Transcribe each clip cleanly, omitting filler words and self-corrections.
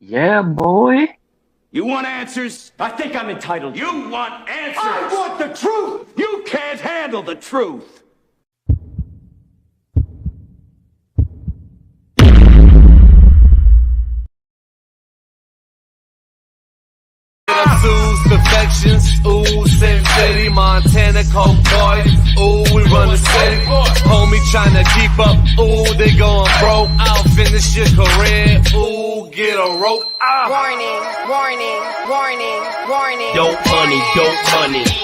Yeah, boy. You want answers? I think I'm entitled. You want answers? I want the truth! You can't handle the truth. Perfections, ooh, Sin City, Montana, Coke Boy, ooh, we run the city, homie tryna keep up, ooh, they going broke, I'll finish your career, ooh, get a rope, Warning, warning, warning, warning. Dope money,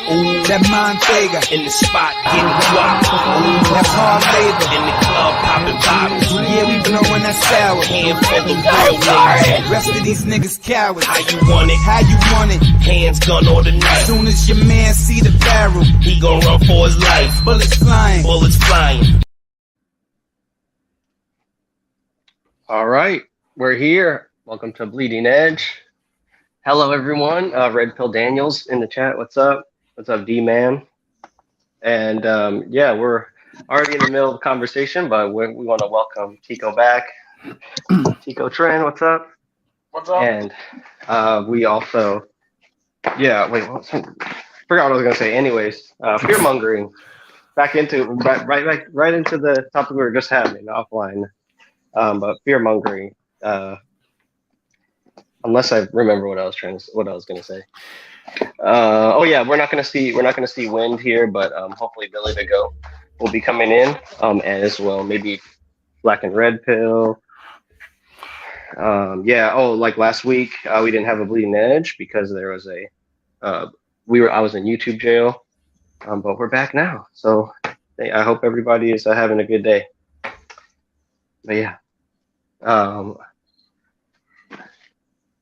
ooh, That Montega, in the spot, getting guap, ooh, that hard labor. in the club, popping bottles, Yeah, we blowing that sour. handful of real niggas, Rest of these niggas cowards. how you want it, How you want it? hands gun or the knife, Soon as your man see the barrel, he gon' run for his life, bullets flying. bullets flying. All right, we're here. Welcome to Bleeding Edge. Hello, everyone. Redpill Daniels in the chat. What's up? What's up, D-Man? And yeah, we're already in the middle of the conversation, but we want to welcome Tico back. Tico Tren, what's up? What's up? And we also, yeah, wait, forgot what I was gonna say. Anyways, fear mongering. Back into right into the topic we were just having offline. But fear mongering. Unless I remember what I was gonna say. Oh yeah, we're not gonna see wind here, but hopefully Billy the Go will be coming in, as well. Maybe Black and Red Pill. Yeah. Oh, like last week, we didn't have a Bleeding Edge because there was I was in YouTube jail, but we're back now. So I hope everybody is having a good day. But yeah.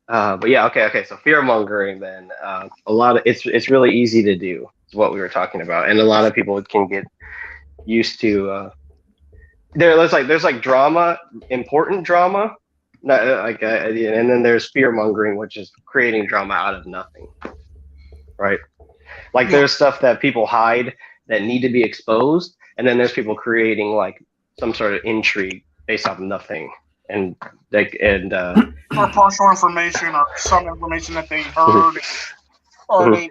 But yeah, okay. So fear mongering, then a lot of it's really easy to do. Is what we were talking about, and a lot of people can get used to. There's like drama, important drama, not and then there's fear mongering, which is creating drama out of nothing, right? Like there's stuff that people hide that need to be exposed, and then there's people creating like some sort of intrigue based off of nothing, and Or partial information or some information that they heard or they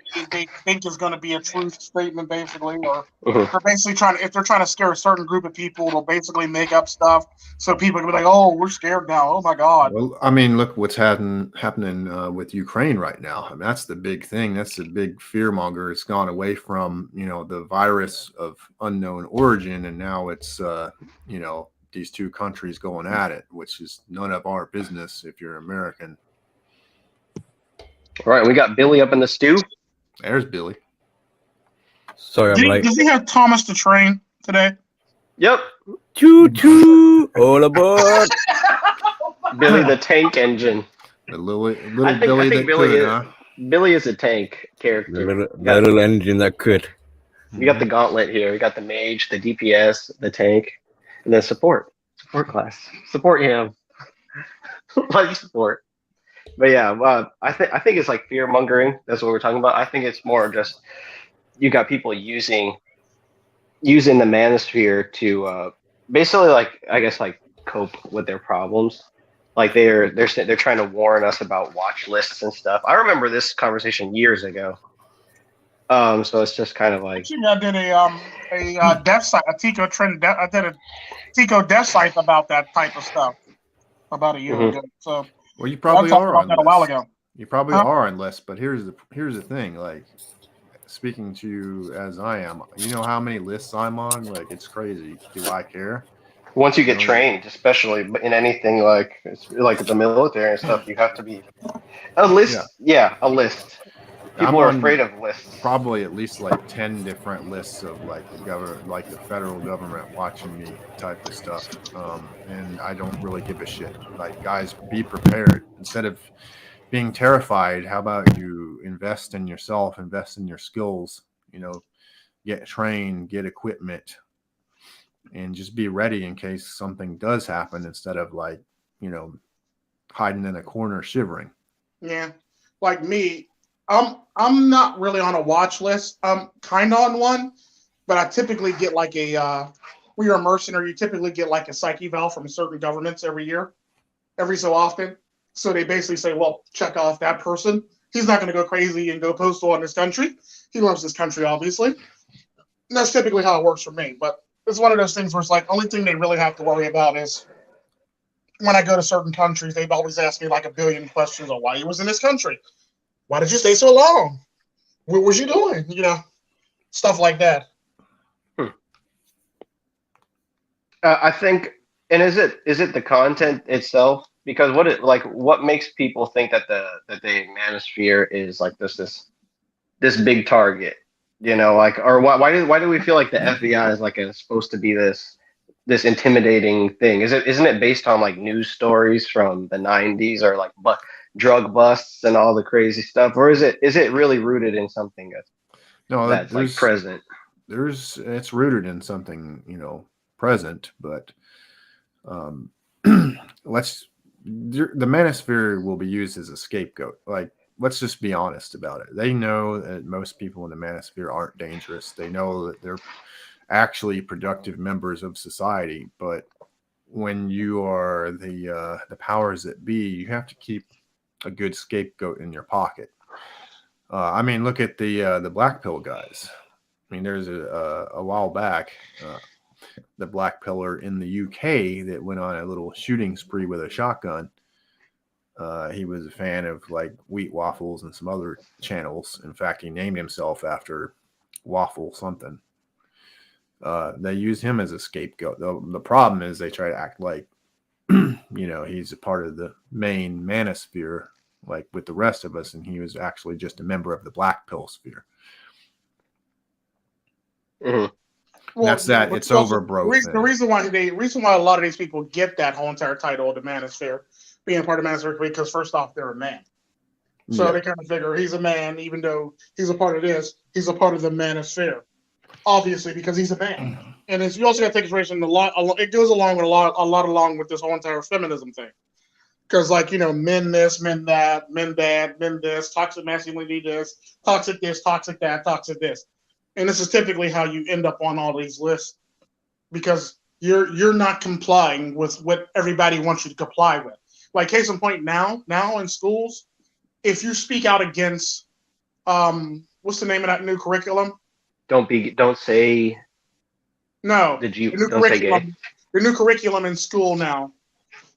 think is going to be a truth statement, basically, or they're basically if they're trying to scare a certain group of people, they'll basically make up stuff so people can be like, oh, we're scared now. Oh my God. Well, I mean, look what's happening with Ukraine right now. I mean, that's the big thing. That's the big fear monger. It's gone away from, the virus of unknown origin, and now it's, these two countries going at it, which is none of our business if you're American. All right, we got Billy up in the stew. There's Billy. Sorry, I'm late. Does he have Thomas the Train today? Yep. Choo choo, all aboard. Billy the tank engine. The little I Billy think that Billy could, is, huh? Billy is a tank character. Little engine that could. We got the gauntlet here. We got the mage, the DPS, the tank, and then support class. Support him. Like support. But yeah, I think it's like fear mongering. That's what we're talking about. I think it's more just you got people using the manosphere to basically like cope with their problems. Like they're trying to warn us about watch lists and stuff. I remember this conversation years ago. So it's just kind of like I did a death site, a Tico trend. I did a Tico death site about that type of stuff about a year ago. So well, you probably I talked are about on that a while ago. You probably are on lists, but here's the thing. Like speaking to you as I am, you know how many lists I'm on? Like it's crazy. Do I care? once you get trained, especially in anything like the military and stuff, you have to be a list. Yeah, a list. People are afraid of lists. Probably at least like 10 different lists of like the government, like the federal government watching me type of stuff. And I don't really give a shit. Like, guys, be prepared. Instead of being terrified, how about you invest in yourself, invest in your skills, get trained, get equipment, and just be ready in case something does happen instead of like, hiding in a corner shivering. Yeah. Like me, I'm not really on a watch list. I'm kind of on one, but I typically get like when you're a mercenary, you typically get like a psych eval from certain governments every so often. So they basically say, well, check off that person. He's not going to go crazy and go postal on his country. He loves his country, obviously. And that's typically how it works for me. But it's one of those things where it's like, only thing they really have to worry about is when I go to certain countries, they've always asked me like a billion questions on why you was in this country. Why did you stay so long? What was you doing? You know, stuff like that. I think, and is it the content itself? Because what makes people think that the manosphere is like this big target? You know, like, or why do we feel like the FBI is like supposed to be this intimidating thing? Isn't it based on like news stories from the 90s or like drug busts and all the crazy stuff, or is it really rooted in something that's like present? It's rooted in something, you know, present, but the manosphere will be used as a scapegoat. Like, let's just be honest about it. They know that most people in the manosphere aren't dangerous. They know that they're actually productive members of society, but when you are the powers that be, you have to keep a good scapegoat in your pocket. I mean, look at the black pill guys. I mean, there's a while back, the black pillar in the UK that went on a little shooting spree with a shotgun. He was a fan of like wheat waffles and some other channels. In fact, he named himself after Waffle something. They use him as a scapegoat. The problem is they try to act like, you know, he's a part of the main manosphere, like with the rest of us, and he was actually just a member of the black pill sphere. Mm-hmm. Well, that's that. It's overbroken. The reason why a lot of these people get that whole entire title of the manosphere, being part of manosphere, because first off, they're a man. So they kind of figure he's a man, even though he's a part of this, he's a part of the manosphere. Obviously, because he's a man. And you also got to take consideration it goes along with a lot along with this whole entire feminism thing. Because, like, you know, men this, men that, men bad, men this, toxic masculinity this, toxic that, toxic this. And this is typically how you end up on all these lists, because you're not complying with what everybody wants you to comply with. Like, case in point, now in schools, if you speak out against what's the name of that new curriculum? Don't say. No. Did you? The Don't say gay. The new curriculum in school now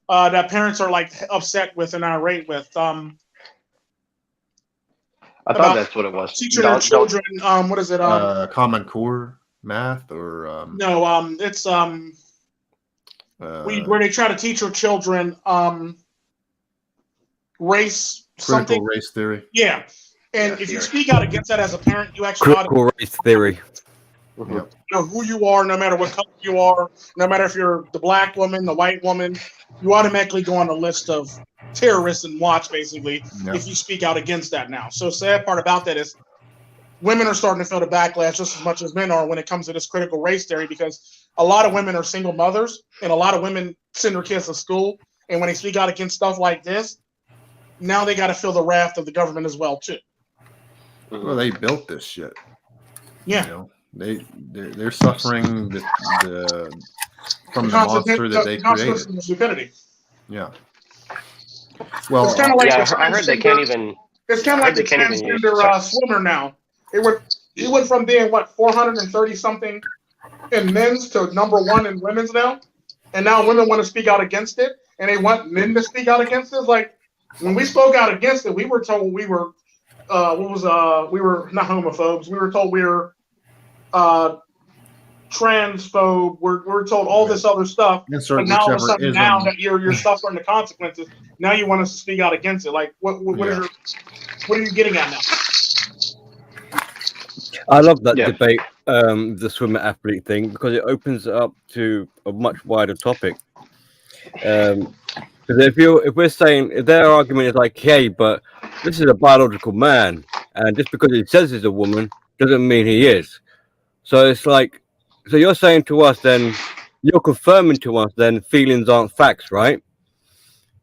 that parents are like upset with and irate with. I thought that's what it was. Teaching their children. What is it? Common Core math or no. It's where they try to teach your children race. Critical race theory. Yeah. And if you speak out against that as a parent, you actually critical race theory. Mm-hmm. You know who you are, no matter what color you are, no matter if you're the black woman, the white woman, you automatically go on the list of terrorists and watch, basically, if you speak out against that now. So sad part about that is women are starting to feel the backlash just as much as men are when it comes to this critical race theory, because a lot of women are single mothers and a lot of women send their kids to school, and when they speak out against stuff like this, now they got to feel the wrath of the government as well too. Well, they built this shit. Yeah, you know, they're suffering from the monster that they created. Stupidity. Yeah. Well, it's kind of like I heard they can't even. It's kind of like the transgender swimmer now. He went from being 430 something in men's to number 1 in women's now, and now women want to speak out against it, and they want men to speak out against it. Like when we spoke out against it, we were told we were. We were not homophobes. We were told we were transphobe. We're told all this other stuff. But now all of a sudden, now that you're suffering the consequences, now you want us to speak out against it. Like what are you getting at now? I love that debate, the swimmer athlete thing, because it opens it up to a much wider topic. Because if their argument is like, hey, but this is a biological man, and just because he says he's a woman doesn't mean he is. So it's like, so you're saying to us then, you're confirming to us then feelings aren't facts, right?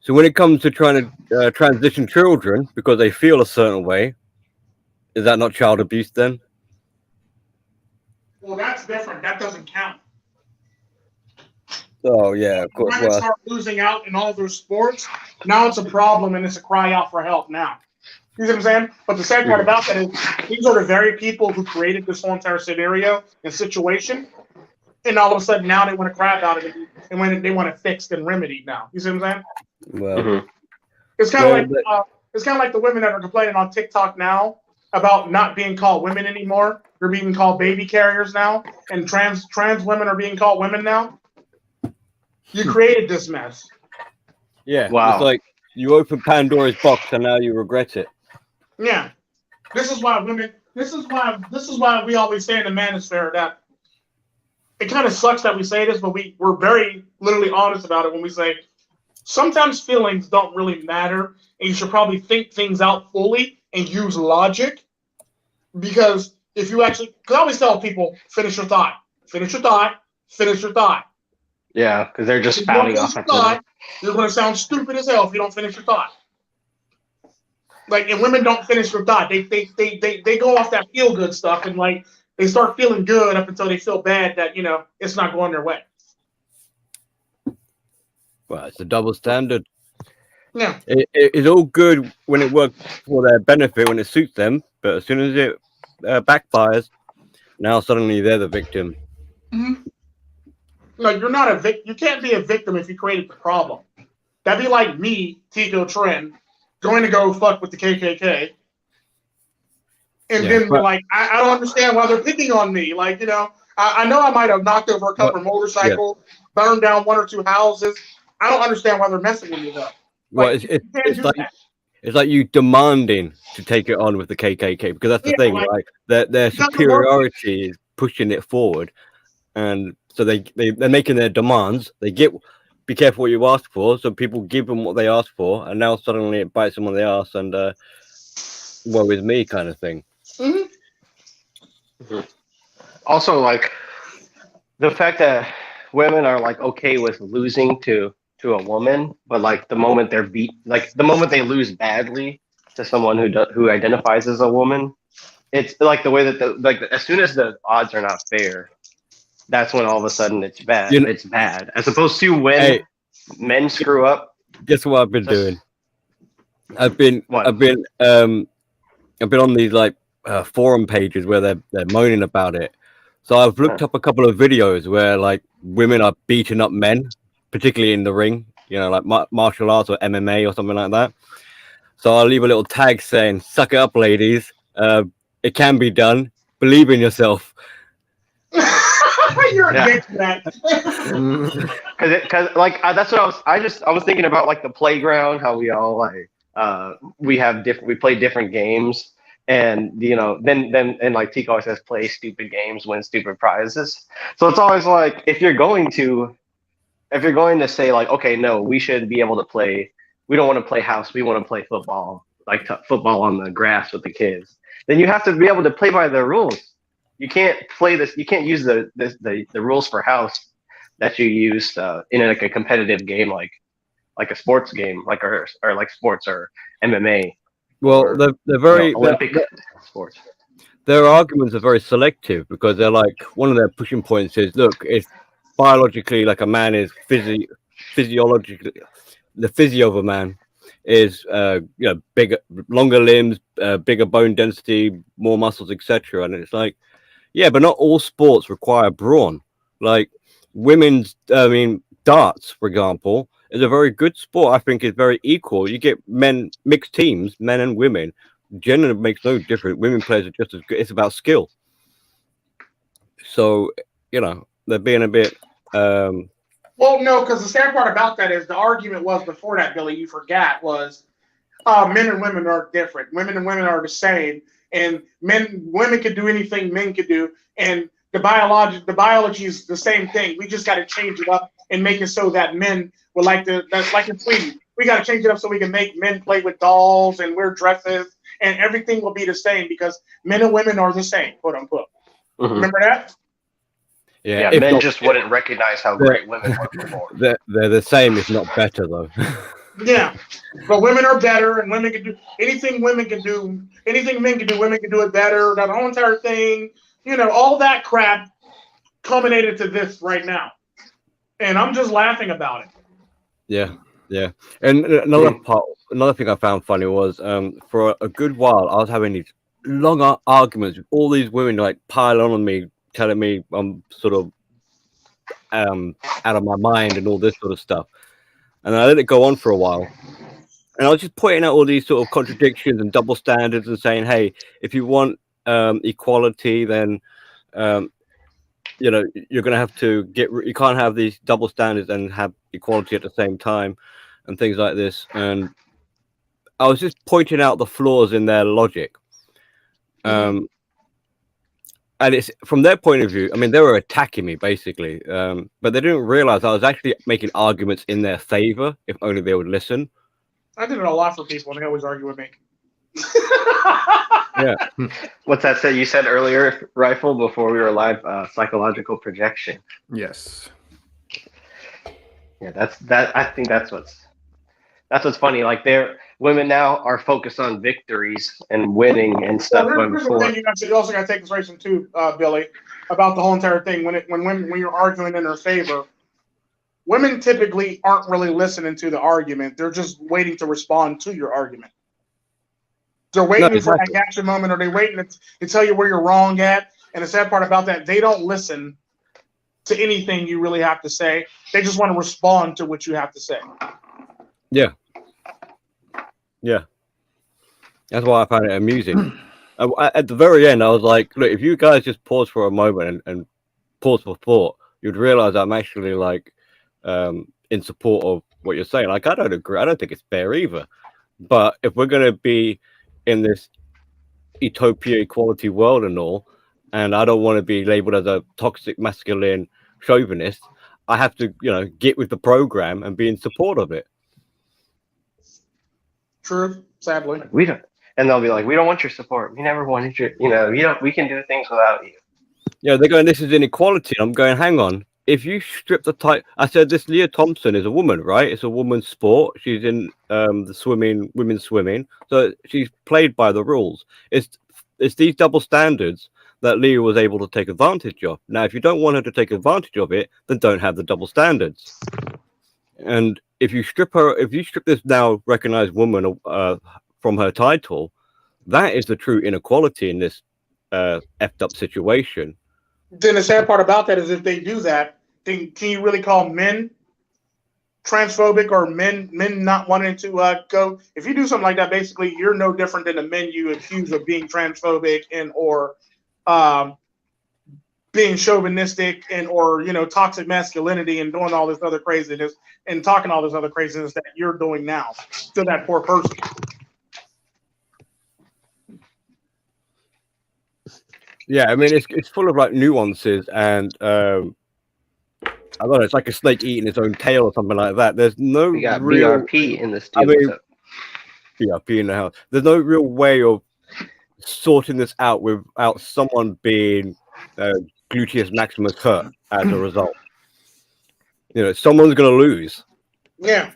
So when it comes to trying to transition children because they feel a certain way, is that not child abuse then? Well, that's different. That doesn't count. Oh yeah, of course. Women Well, start losing out in all those sports. Now it's a problem and it's a cry out for help now. You see what I'm saying? But the sad part about that is these are the very people who created this whole entire scenario and situation. And all of a sudden now they want to cry about it and when they want it fixed and remedied now. You see what I'm saying? well, It's kind of like the women that are complaining on TikTok now about not being called women anymore. They're being called baby carriers now, and trans women are being called women now. You created this mess. yeah. Wow. It's like you open Pandora's box and now you regret it. Yeah, this is why women. This is why we always say in the manosphere that it kind of sucks that we say this, but we're very literally honest about it when we say sometimes feelings don't really matter, and you should probably think things out fully and use logic. Because if you actually, because I always tell people, finish your thought, finish your thought, finish your thought. Yeah, because they're just spouting off. You're going to sound stupid as hell if you don't finish your thought. Like, and women don't finish their thought. They go off that feel good stuff and like they start feeling good up until they feel bad that it's not going their way. Well, it's a double standard. Yeah, It's all good when it works for their benefit, when it suits them, but as soon as it backfires, now suddenly they're the victim. like you're not a victim. You can't be a victim if you created the problem. That'd be like me, Tico Trend, going to go fuck with the KKK. And then like, I don't understand why they're picking on me. Like, I know I might have knocked over a couple of motorcycles, burned down one or two houses. I don't understand why they're messing with me though. Well, Like, it's like you demanding to take it on with the KKK, because that's the thing, like their superiority is pushing it forward, and so they're making their demands. They get, be careful what you ask for, so people give them what they ask for, and now suddenly it bites them on the ass, and woe is me kind of thing. Also, like the fact that women are like okay with losing to a woman, but like the moment they're beat, like the moment they lose badly to someone who identifies as a woman, it's like the way that as soon as the odds are not fair, that's when all of a sudden it's bad. It's bad, as opposed to when men screw up. Guess what I've been doing? I've been on these like forum pages where they're moaning about it. So I've looked up a couple of videos where like women are beating up men, particularly in the ring, like martial arts or MMA or something like that. So I'll leave a little tag saying, "Suck it up, ladies. It can be done. Believe in yourself." You're against that. Because like that's what I was thinking about, like the playground, how we all like we play different games, and then like Tico always says, play stupid games, win stupid prizes. So it's always like if you're going to say like, okay, no, we should be able to play. We don't want to play house. We want to play football, like football on the grass with the kids. Then you have to be able to play by the rules. You can't play this. You can't use the rules for house that you use in like a competitive game, like a sports game, like or like sports or MMA. Well, they're very Olympic sports. Their arguments are very selective, because they're like, one of their pushing points is, look, it's biologically like a man is physiologically, the physio of a man is bigger, longer limbs, bigger bone density, more muscles, etc. And it's like, yeah, but not all sports require brawn. Like women's, darts, for example, is a very good sport. I think it's very equal. You get mixed teams, men and women. Gender makes no difference. Women players are just as good. It's about skill. So, they're being a bit. Well, no, because the sad part about that is the argument was before that, Billy, you forgot, was men and women are different. Women and women are the same. And women can do anything men can do. And the biology is the same thing. We just got to change it up and make it so that men would that's like in Sweden. We got to change it up so we can make men play with dolls and wear dresses, and everything will be the same because men and women are the same, quote unquote. Mm-hmm. Remember that? Yeah, men just wouldn't recognize how great women were before. They're the same, if not better, though. Yeah, but women are better, and women can do anything women can do. Anything men can do, women can do it better. That whole entire thing, all that crap culminated to this right now. and I'm just laughing about it. Yeah, yeah. And another thing I found funny was for a good while I was having these long arguments with all these women like piling on me, telling me I'm sort of out of my mind and all this sort of stuff. And I let it go on for a while. And I was just pointing out all these sort of contradictions and double standards and saying, hey, if you want equality, then you know, you're going to have to you can't have these double standards and have equality at the same time and things like this. And I was just pointing out the flaws in their logic. And it's from their point of view, I mean, they were attacking me basically, but they didn't realize I was actually making arguments in their favor if only they would listen. I did it a lot for people, and they always argue with me. Yeah. What's that say you said earlier, Rifle, before we were live? Psychological projection. Yes. Yeah, I think that's what's funny. Like women now are focused on victories and winning and stuff. Well, here's the thing you also got to take consideration too, Billy, about the whole entire thing. When you're arguing in their favor, women typically aren't really listening to the argument. They're just waiting to respond to your argument. They're waiting for that gotcha moment, or they're waiting to tell you where you're wrong at. And the sad part about that, they don't listen to anything you really have to say. They just want to respond to what you have to say. Yeah. Yeah. That's why I found it amusing. At the very end, I was like, look, if you guys just pause for a moment and pause for thought, you'd realize I'm actually like in support of what you're saying. Like, I don't agree. I don't think it's fair either. But if we're going to be in this utopia equality world and all, and I don't want to be labeled as a toxic masculine chauvinist, I have to, you know, get with the program and be in support of it. True, sadly. We don't, and they'll be like, we don't want your support. We never wanted your, we can do things without you. Yeah, they're going, this is inequality. I'm going, hang on. If you strip the type, I said this Leah Thompson is a woman, right? It's a woman's sport. She's in the women's swimming. So she's played by the rules. It's these double standards that Leah was able to take advantage of. Now, if you don't want her to take advantage of it, then don't have the double standards. And if you strip this now recognized woman from her title, that is the true inequality in this effed up situation. Then the sad part about that is if they do that, then can you really call men transphobic or men not wanting to go? If you do something like that, basically you're no different than the men you accuse of being transphobic and or being chauvinistic and or toxic masculinity and doing all this other craziness and talking all this other craziness that you're doing now to that poor person. Yeah, I mean it's full of like nuances and I don't know. It's like a snake eating its own tail or something like that. There's no we got real BRP in the studio. BRP in the house. There's no real way of sorting this out without someone being gluteus maximus hurt as a result. Someone's going to lose. Yeah,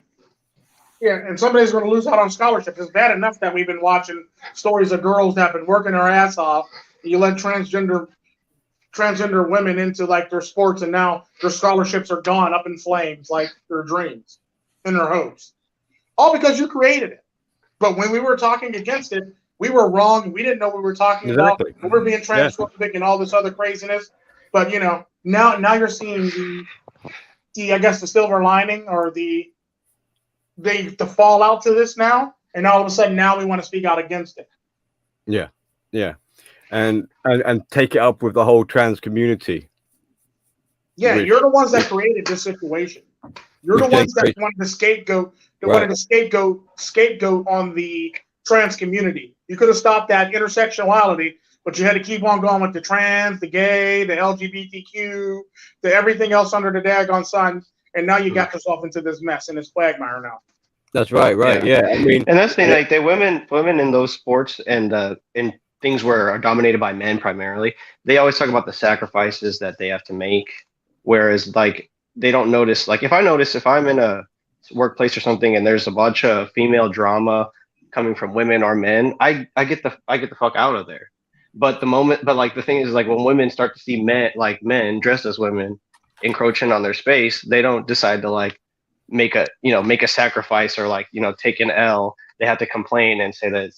and somebody's going to lose out on scholarships. It's bad enough that we've been watching stories of girls that have been working their ass off. You let transgender women into like their sports, and now their scholarships are gone up in flames, like their dreams and their hopes, all because you created it. But when we were talking against it, we were wrong. We didn't know what we were talking about. We were being transphobic and all this other craziness. But now you're seeing the I guess the silver lining or the fallout to this now, and all of a sudden now we want to speak out against it. Yeah. And take it up with the whole trans community. Yeah, you're the ones that created this situation. You're the ones that wanted to scapegoat. Wanted to scapegoat on the trans community. You could have stopped that intersectionality, but you had to keep on going with the trans, the gay, the LGBTQ, the everything else under the daggone sun, and now you got yourself into this mess and this quagmire now. That's right. Yeah. I mean, and that's the thing. Like the women in those sports and in things where are dominated by men primarily, they always talk about the sacrifices that they have to make. Whereas like they don't notice, like if I'm in a workplace or something and there's a bunch of female drama coming from women or men, I get the fuck out of there. But the thing is like when women start to see men dressed as women encroaching on their space, they don't decide to like make a sacrifice or like take an L. They have to complain and say that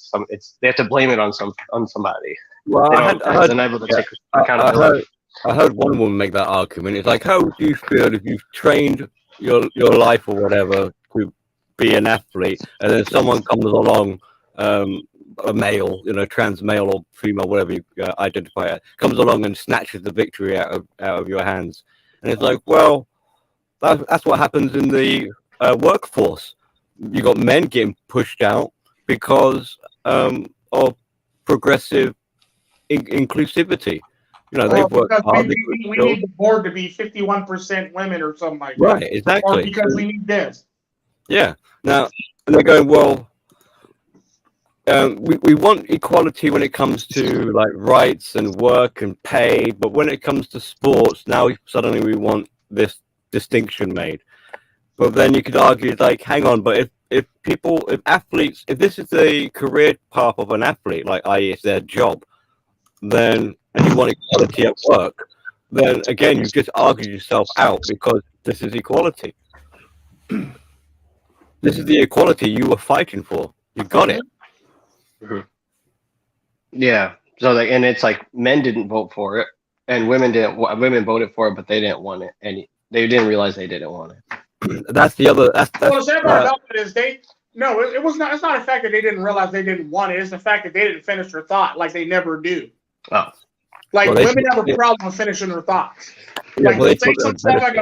they have to blame it on somebody. Well, They're unable to take accountability. I heard one woman make that argument. It's like, how would you feel if you've trained your life or whatever to be an athlete, and then someone comes along, a male, trans male or female, whatever you identify as, comes along and snatches the victory out of your hands, and it's like, well, that's what happens in the workforce. You got men getting pushed out because of progressive inclusivity. They've worked hard. We need the board to be 51% women or something like that. Right, exactly. Or because we need this. Yeah. Now, and they're going, well, we want equality when it comes to like rights and work and pay, but when it comes to sports, now suddenly we want this distinction made. But then you could argue, like, hang on, but if athletes, if this is the career path of an athlete, like, i.e., it's their job, then, and you want equality at work, then again, you just argue yourself out because this is equality. This is the equality you were fighting for. You got it. Mm-hmm. Yeah. So, like, and it's like men didn't vote for it, and women didn't. Women voted for it, but they didn't want it, and they didn't realize they didn't want it. That's the other. That's well, the sad part about it is it was not. It's not a fact that they didn't realize they didn't want it. It's the fact that they didn't finish their thought, like they never do. Oh. Like women have a problem with finishing their thoughts. Like they say something like,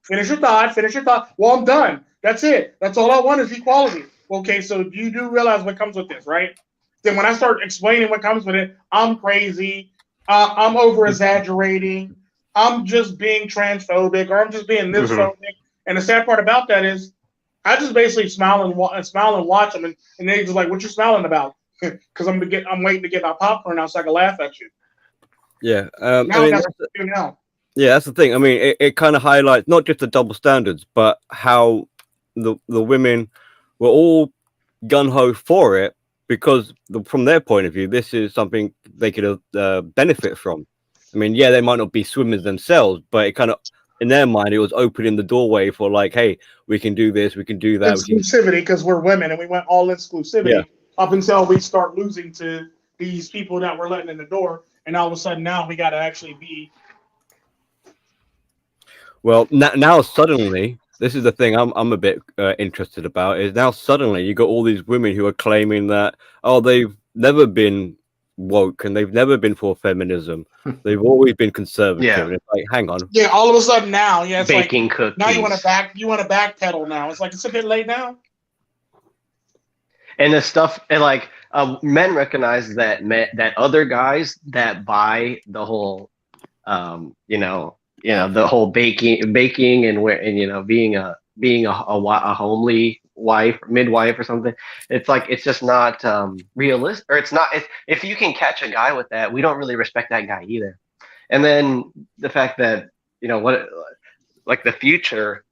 finish your thought. Well, I'm done. That's it. That's all I want is equality. Okay, so you do realize what comes with this, right? Then when I start explaining what comes with it, I'm crazy. I'm over exaggerating. I'm just being transphobic, or I'm just being this phobic. And the sad part about that is, I just basically smile and watch them, and they just like, "What you smiling about?" Because I'm waiting to get my popcorn out so I can laugh at you. Yeah. Yeah, that's the thing. I mean, it kind of highlights not just the double standards, but how the women were all gun ho for it because from their point of view, this is something they could benefit from. I mean, yeah, they might not be swimmers themselves, but it kind of, in their mind, it was opening the doorway for like, hey, we can do this, we can do that. Exclusivity, because we're women and we went all exclusivity up until we start losing to these people that we're letting in the door. And all of a sudden now we got to actually be. Well, now suddenly, this is the thing I'm a bit interested about, is now suddenly you got all these women who are claiming that, oh, they've never been woke and they've never been for feminism. They've always been conservative. Yeah. And it's like, hang on. Yeah, all of a sudden now, it's baking cookies. Now you want to backpedal now. It's like it's a bit late now. And the stuff, and like men recognize that other guys that buy the whole, the whole baking and being a homely wife, midwife or something. It's like, it's just not realistic, or it's not. If you can catch a guy with that, we don't really respect that guy either. And then the fact that the future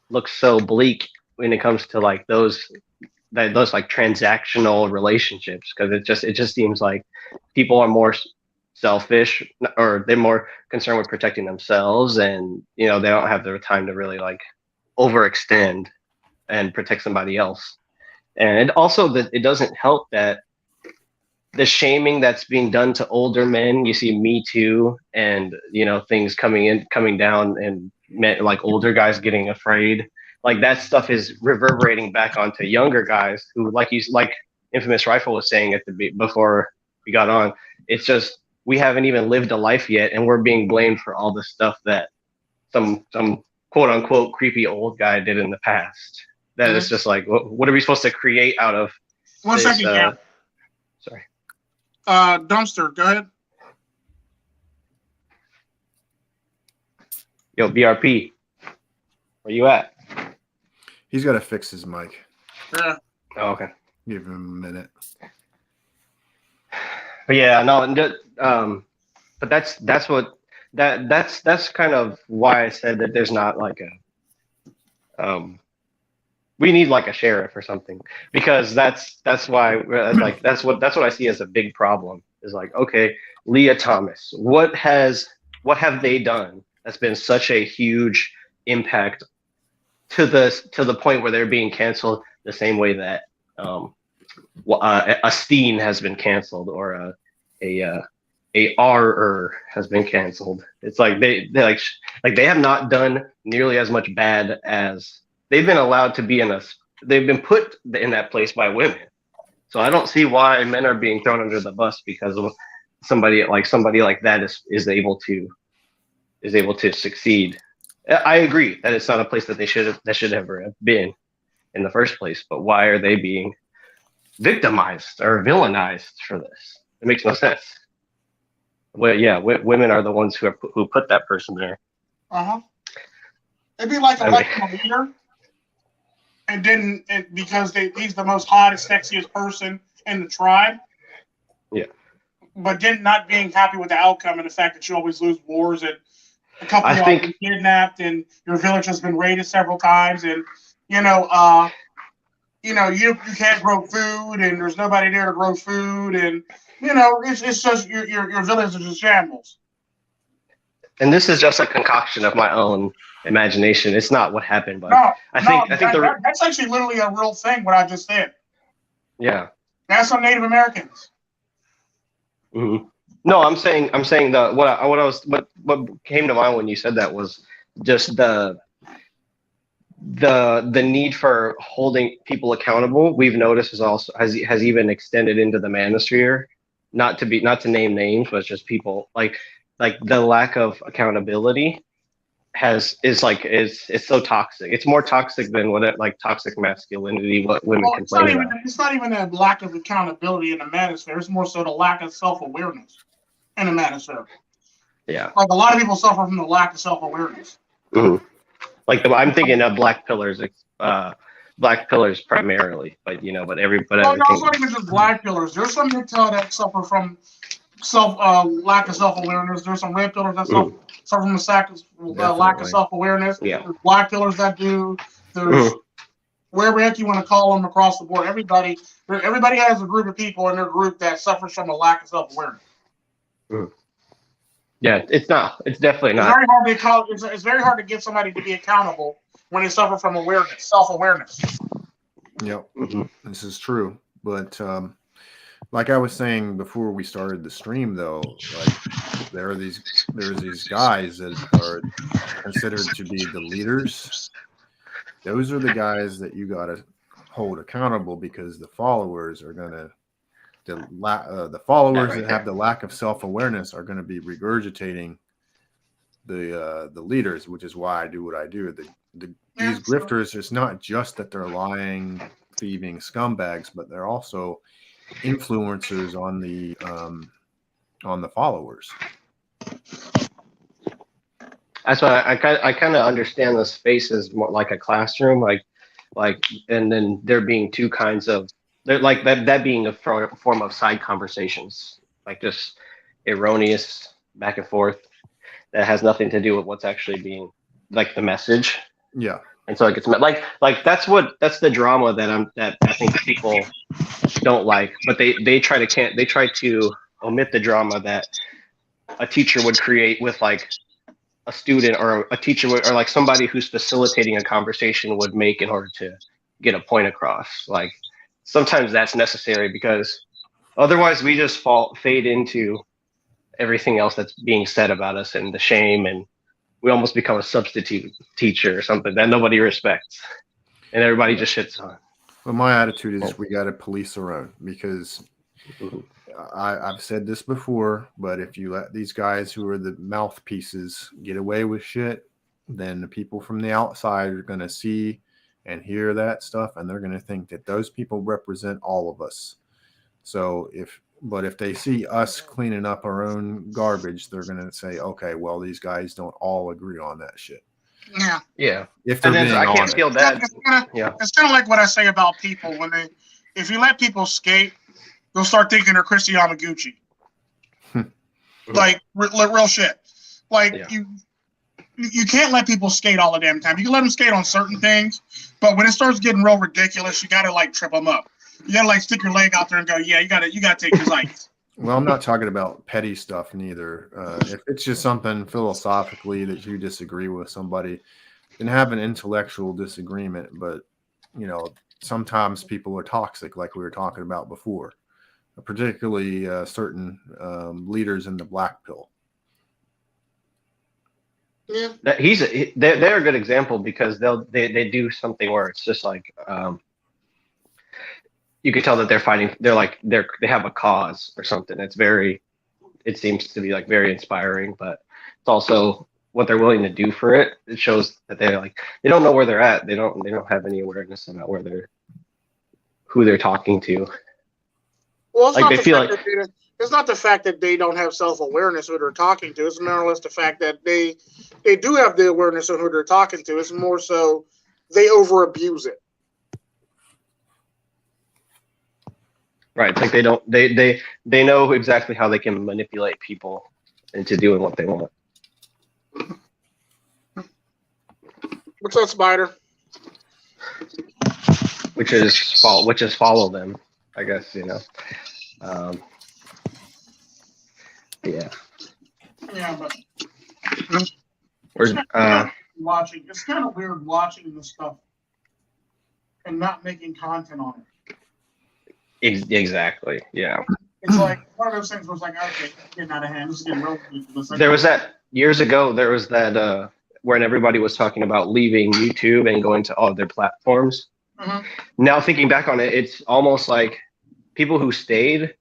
looks so bleak when it comes to like those like transactional relationships, because it just seems like people are more selfish, or they're more concerned with protecting themselves, and they don't have the time to really like overextend and protect somebody else. And also that it doesn't help that the shaming that's being done to older men, you see Me Too and things coming down, and like older guys getting afraid. Like that stuff is reverberating back onto younger guys who, like Infamous Rifle was saying before we got on, it's just, we haven't even lived a life yet, and we're being blamed for all the stuff that some quote unquote creepy old guy did in the past. That is just like, what are we supposed to create out of? One second, Cam. Sorry. Dumpster, go ahead. Yo, BRP, where you at? He's got to fix his mic. Yeah. Oh, okay. Give him a minute. But yeah, no, but that's kind of why I said that there's not like we need like a sheriff or something, because that's why that's what I see as a big problem, is like, okay, Leah Thomas, what have they done that's been such a huge impact to the point where they're being canceled the same way that a Steen has been canceled, or a R has been canceled. It's like they they have not done nearly as much bad as they've been allowed to be they've been put in that place by women. So I don't see why men are being thrown under the bus because of somebody like that is able to succeed. I agree that it's not a place that should ever have been in the first place. But why are they being victimized or villainized for this? It makes no sense. Well, yeah, women are the ones who put that person there. It'd be like electing a leader, and because he's the most hottest, sexiest person in the tribe. Yeah. But then not being happy with the outcome and the fact that you always lose wars, and a couple of y'all been kidnapped, and your village has been raided several times, and you can't grow food, and there's nobody there to grow food, and it's just your village is just shambles. And this is just a concoction of my own imagination. It's not what happened, but I think that's actually literally a real thing. What I just said. Yeah. That's on Native Americans. Mm-hmm. No, I'm saying what came to mind when you said that was just the need for holding people accountable. We've noticed has even extended into the manosphere. Not to name names, but just people like the lack of accountability is so toxic. It's more toxic than toxic masculinity. What women complain about. It's not even a lack of accountability in the manosphere. It's more so the lack of self-awareness in the manosphere. Yeah. Like a lot of people suffer from the lack of self-awareness. Mm-hmm. I'm thinking of black pillars primarily, but everybody. No, it's not even just black pillars. There's some Intel that suffer from lack of self-awareness. There's some red pillars that suffer from the lack of self-awareness. Yeah. There's black pillars that do. There's wherever heck you want to call them across the board. Everybody has a group of people in their group that suffers from a lack of self-awareness. Yeah, it's definitely not. It's very hard to get somebody to be accountable when they suffer from self-awareness. Yep, This is true. But like I was saying before we started the stream, though, there's these guys that are considered to be the leaders. Those are the guys that you got to hold accountable, because the followers are gonna. The followers that have the lack of self-awareness are going to be regurgitating the leaders, which is why I do what I do. These grifters, it's not just that they're lying, thieving scumbags, but they're also influencers on the followers. That's why I kind of understand the space as more like a classroom, and then there being two kinds of. They're like that being a form of side conversations, like just erroneous back and forth that has nothing to do with what's actually being the message. Yeah. And so it's that's the drama that I think people don't like, but they try to omit the drama that a teacher would create with a student, or a teacher or somebody who's facilitating a conversation would make in order to get a point across. Sometimes that's necessary, because otherwise we just fade into everything else that's being said about us and the shame, and we almost become a substitute teacher or something that nobody respects and everybody just shits on. Well, my attitude is we got to police our own, because I've said this before, but if you let these guys who are the mouthpieces get away with shit, then the people from the outside are going to see and hear that stuff, and they're going to think that those people represent all of us. So if they see us cleaning up our own garbage, they're going to say, okay, well, these guys don't all agree on that shit. Yeah. If they're being I can't feel that. It's kind of like what I say about people if you let people skate, they'll start thinking they're Christy Yamaguchi. Real shit. You can't let people skate all the damn time. You can let them skate on certain things, but when it starts getting real ridiculous, you gotta trip them up. You gotta stick your leg out there and go, yeah, you gotta take his ice. Well, I'm not talking about petty stuff neither. If it's just something philosophically that you disagree with somebody, then have an intellectual disagreement. But sometimes people are toxic, like we were talking about before, particularly certain leaders in the black pill. Yeah. They're a good example because they do something where it's just like you could tell that they're fighting. They have a cause or something. It seems to be like very inspiring, but it's also what they're willing to do for it. It shows that they don't know where they're at. They don't have any awareness about who they're talking to. Well, it's Like, not they the feel fact that it's not the fact that they don't have self-awareness who they're talking to. It's more or less the fact that they do have the awareness of who they're talking to. It's more so they over-abuse it. Right. It's like they know exactly how they can manipulate people into doing what they want. What's up, Spider? Which is follow them, I guess, yeah. Yeah, but Where's watching. It's kind of weird watching this stuff and not making content on it. exactly, yeah. It's like one of those things where it's like, okay, it's getting out of hand. This is getting real ridiculous. There was that years ago. There was that when everybody was talking about leaving YouTube and going to all their platforms. Mhm. Now thinking back on it, it's almost like people who stayed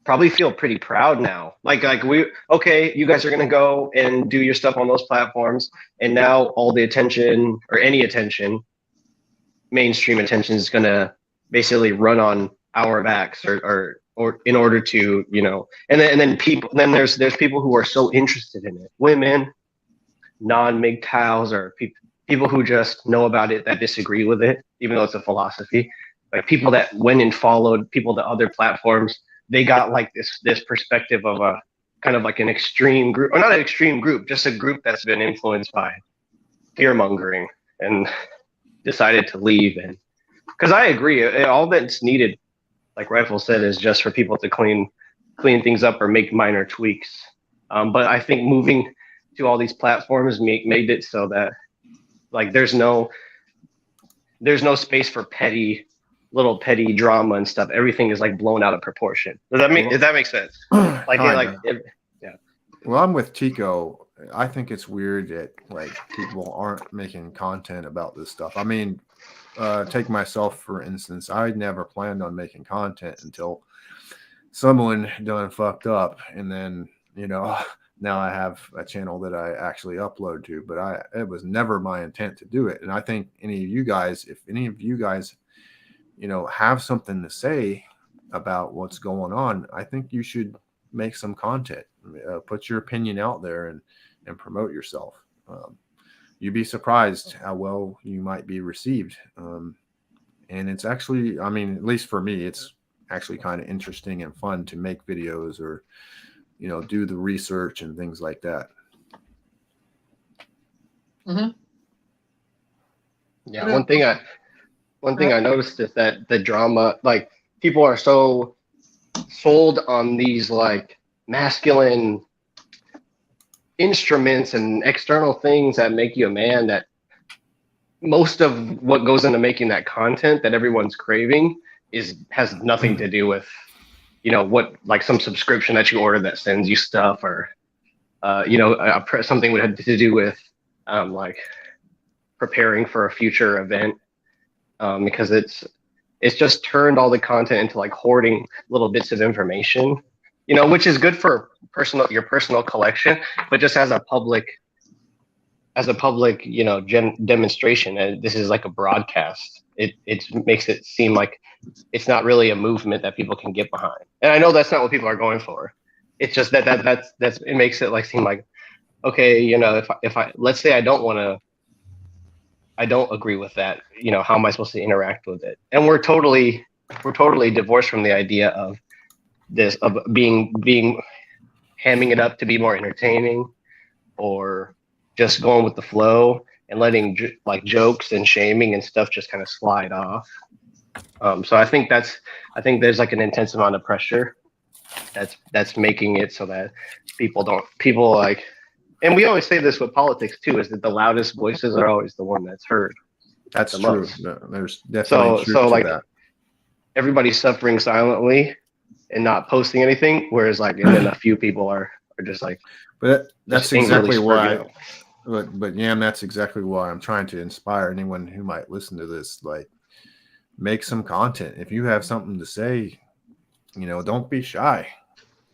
probably feel pretty proud now. Like you guys are gonna go and do your stuff on those platforms, and now all the attention or any attention, mainstream attention, is gonna basically run on our backs or in order to and then there's people who are so interested in it, women, non-MGTOWs, or people who just know about it that disagree with it, even though it's a philosophy. Like people that went and followed people to other platforms, they got like this perspective of a kind of like an extreme group, or not an extreme group, just a group that's been influenced by fear mongering and decided to leave. And because I agree, all that's needed, like Rifle said, is just for people to clean things up or make minor tweaks. But I think moving to all these platforms made it so that like there's no space for little petty drama and stuff. Everything is like blown out of proportion. Does that make sense? Yeah. Well, I'm with Tico. I think it's weird that like people aren't making content about this stuff. I mean, take myself for instance. I never planned on making content until someone done fucked up, and then now I have a channel that I actually upload to. But it was never my intent to do it. And I think if any of you guys have something to say about what's going on, I think you should make some content, put your opinion out there and promote yourself. You'd be surprised how well you might be received. And it's actually, I mean, at least for me, it's actually kind of interesting and fun to make videos or, do the research and things like that. Mm-hmm. Yeah. One thing I noticed is that the drama, like people are so sold on these like masculine instruments and external things that make you a man, that most of what goes into making that content that everyone's craving has nothing to do with what, like some subscription that you order that sends you stuff, or something would have to do with like preparing for a future event, because it's just turned all the content into like hoarding little bits of information, which is good for your personal collection, but just as a public demonstration, and this is like a broadcast, it makes it seem like it's not really a movement that people can get behind. And I know that's not what people are going for. It's just that it makes it like seem like, okay, if I let's say I don't agree with that, how am I supposed to interact with it? And we're totally divorced from the idea of this, of being hamming it up to be more entertaining, or just going with the flow and letting like jokes and shaming and stuff just kind of slide off. So I think there's like an intense amount of pressure that's making it so that people like, and we always say this with politics too, is that the loudest voices are always the one that's heard That's the true. most. No, there's definitely truth to like that. everybody's suffering silently and not posting anything, whereas like and then a few people are just like, But that's just angrily exactly why. spurging But Yam, that's exactly why I'm trying to inspire anyone who might listen to this. Like, make some content. If you have something to say, don't be shy.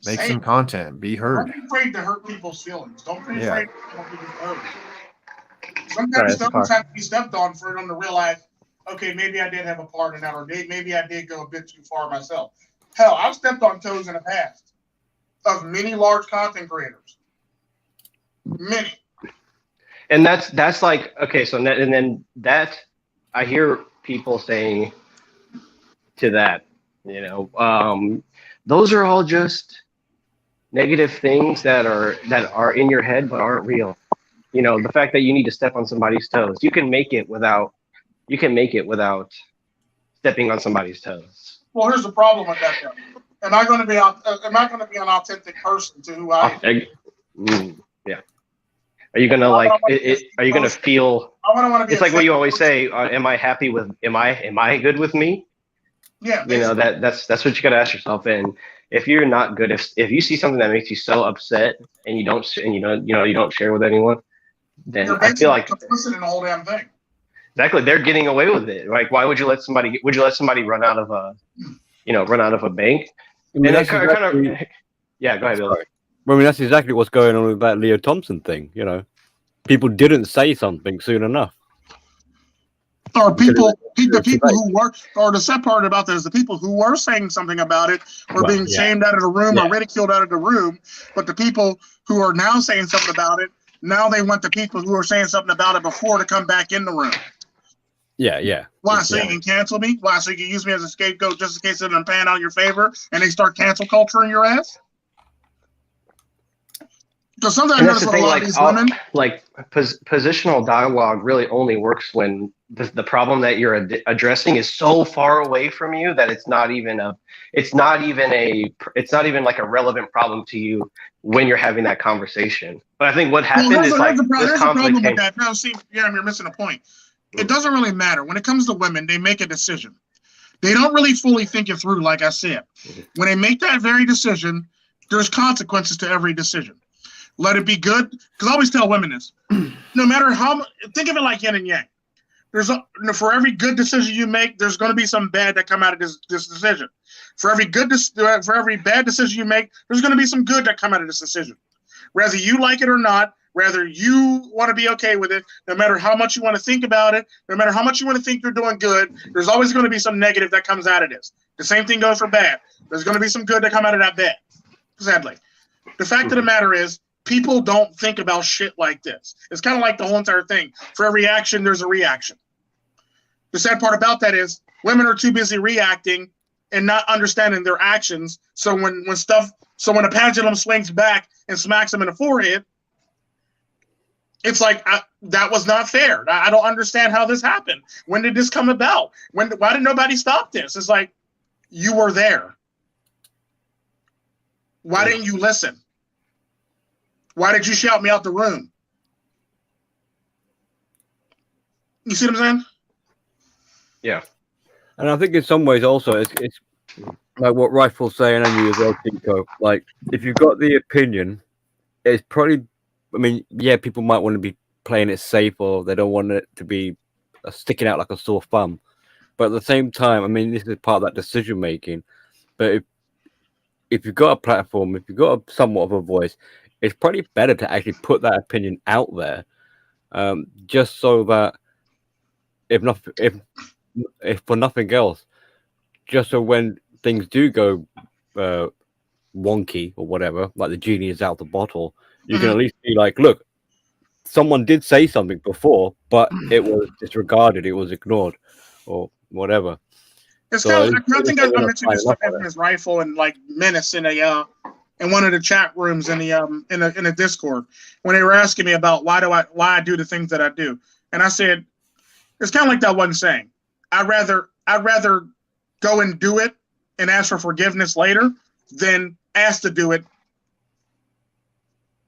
Make some content. Be heard. Don't be afraid to hurt people's feelings. Don't be afraid to hurt people's feelings. Sometimes Right, stones have to be stepped on for them to realize, okay, maybe I did have a part in that, or maybe I did go a bit too far myself. Hell, I've stepped on toes in the past of many large content creators. Many. And that's like, okay, so and then that I hear people saying to that, those are all just negative things that are in your head but aren't real. The fact that you need to step on somebody's toes, you can make it without stepping on somebody's toes. Well, here's the problem with that though. Am I going to be an authentic person to who I am? Yeah. Are you gonna like? Are you gonna feel? It's like what you always say. Am I happy with? Am I good with me? Yeah. That's what you gotta ask yourself. And if you're not good, if you see something that makes you so upset and you don't share with anyone, then I feel like complicit in the whole damn thing. Exactly, they're getting away with it. Like, why would you let somebody? Would you let somebody run out of a bank? I mean, and kind of, yeah. Go ahead, Bill. Well, I mean, that's exactly what's going on with that Leo Thompson thing. People didn't say something soon enough. Or the people who were, or the sad part about that is the people who were saying something about it were being shamed out of the room or ridiculed out of the room. But the people who are now saying something about it, now they want the people who are saying something about it before to come back in the room. Yeah. Why? So you can cancel me? Why? So you can use me as a scapegoat just in case it doesn't pan out in your favor and they start cancel culturing your ass? Because sometimes that's the thing, like these women, positional dialogue really only works when the problem that you're addressing is so far away from you that it's not even like a relevant problem to you when you're having that conversation. But I think what happened is like this conflict came. No, see, you're missing a point. It doesn't really matter when it comes to women. They make a decision. They don't really fully think it through. Like I said, when they make that very decision, there's consequences to every decision. Let it be good. Because I always tell women this. No matter how, think of it like yin and yang. For every good decision you make, there's going to be some bad that come out of this decision. For every bad decision you make, there's going to be some good that come out of this decision. Whether you like it or not, whether you want to be okay with it, no matter how much you want to think about it, no matter how much you want to think you're doing good, there's always going to be some negative that comes out of this. The same thing goes for bad. There's going to be some good that come out of that bad, sadly. The fact of the matter is, people don't think about shit like this. It's kind of like the whole entire thing. For every action, there's a reaction. The sad part about that is women are too busy reacting and not understanding their actions. So when a pendulum swings back and smacks them in the forehead, it's like, that was not fair. I don't understand how this happened. When did this come about? Why did nobody stop this? It's like, you were there. Why didn't you listen? Why did you shout me out the room? You see what I'm saying? Yeah. And I think in some ways also it's like what Rifle's saying and you as well, Tico. Like, if you've got the opinion, it's probably, I mean, yeah, people might want to be playing it safe or they don't want it to be sticking out like a sore thumb. But at the same time, I mean, this is part of that decision making. But if you've got a platform, if you've got somewhat of a voice, it's probably better to actually put that opinion out there, just so that if for nothing else, just so when things do go wonky or whatever, like the genie is out the bottle, you can at least be like, look, someone did say something before, but it was disregarded, it was ignored, or whatever. It's kind of, I think I mentioned this with Infamous Rifle and like Menace in one of the chat rooms in the Discord when they were asking me about why I do the things that I do, and I said it's kind of like that one saying, I'd rather go and do it and ask for forgiveness later than asked to do it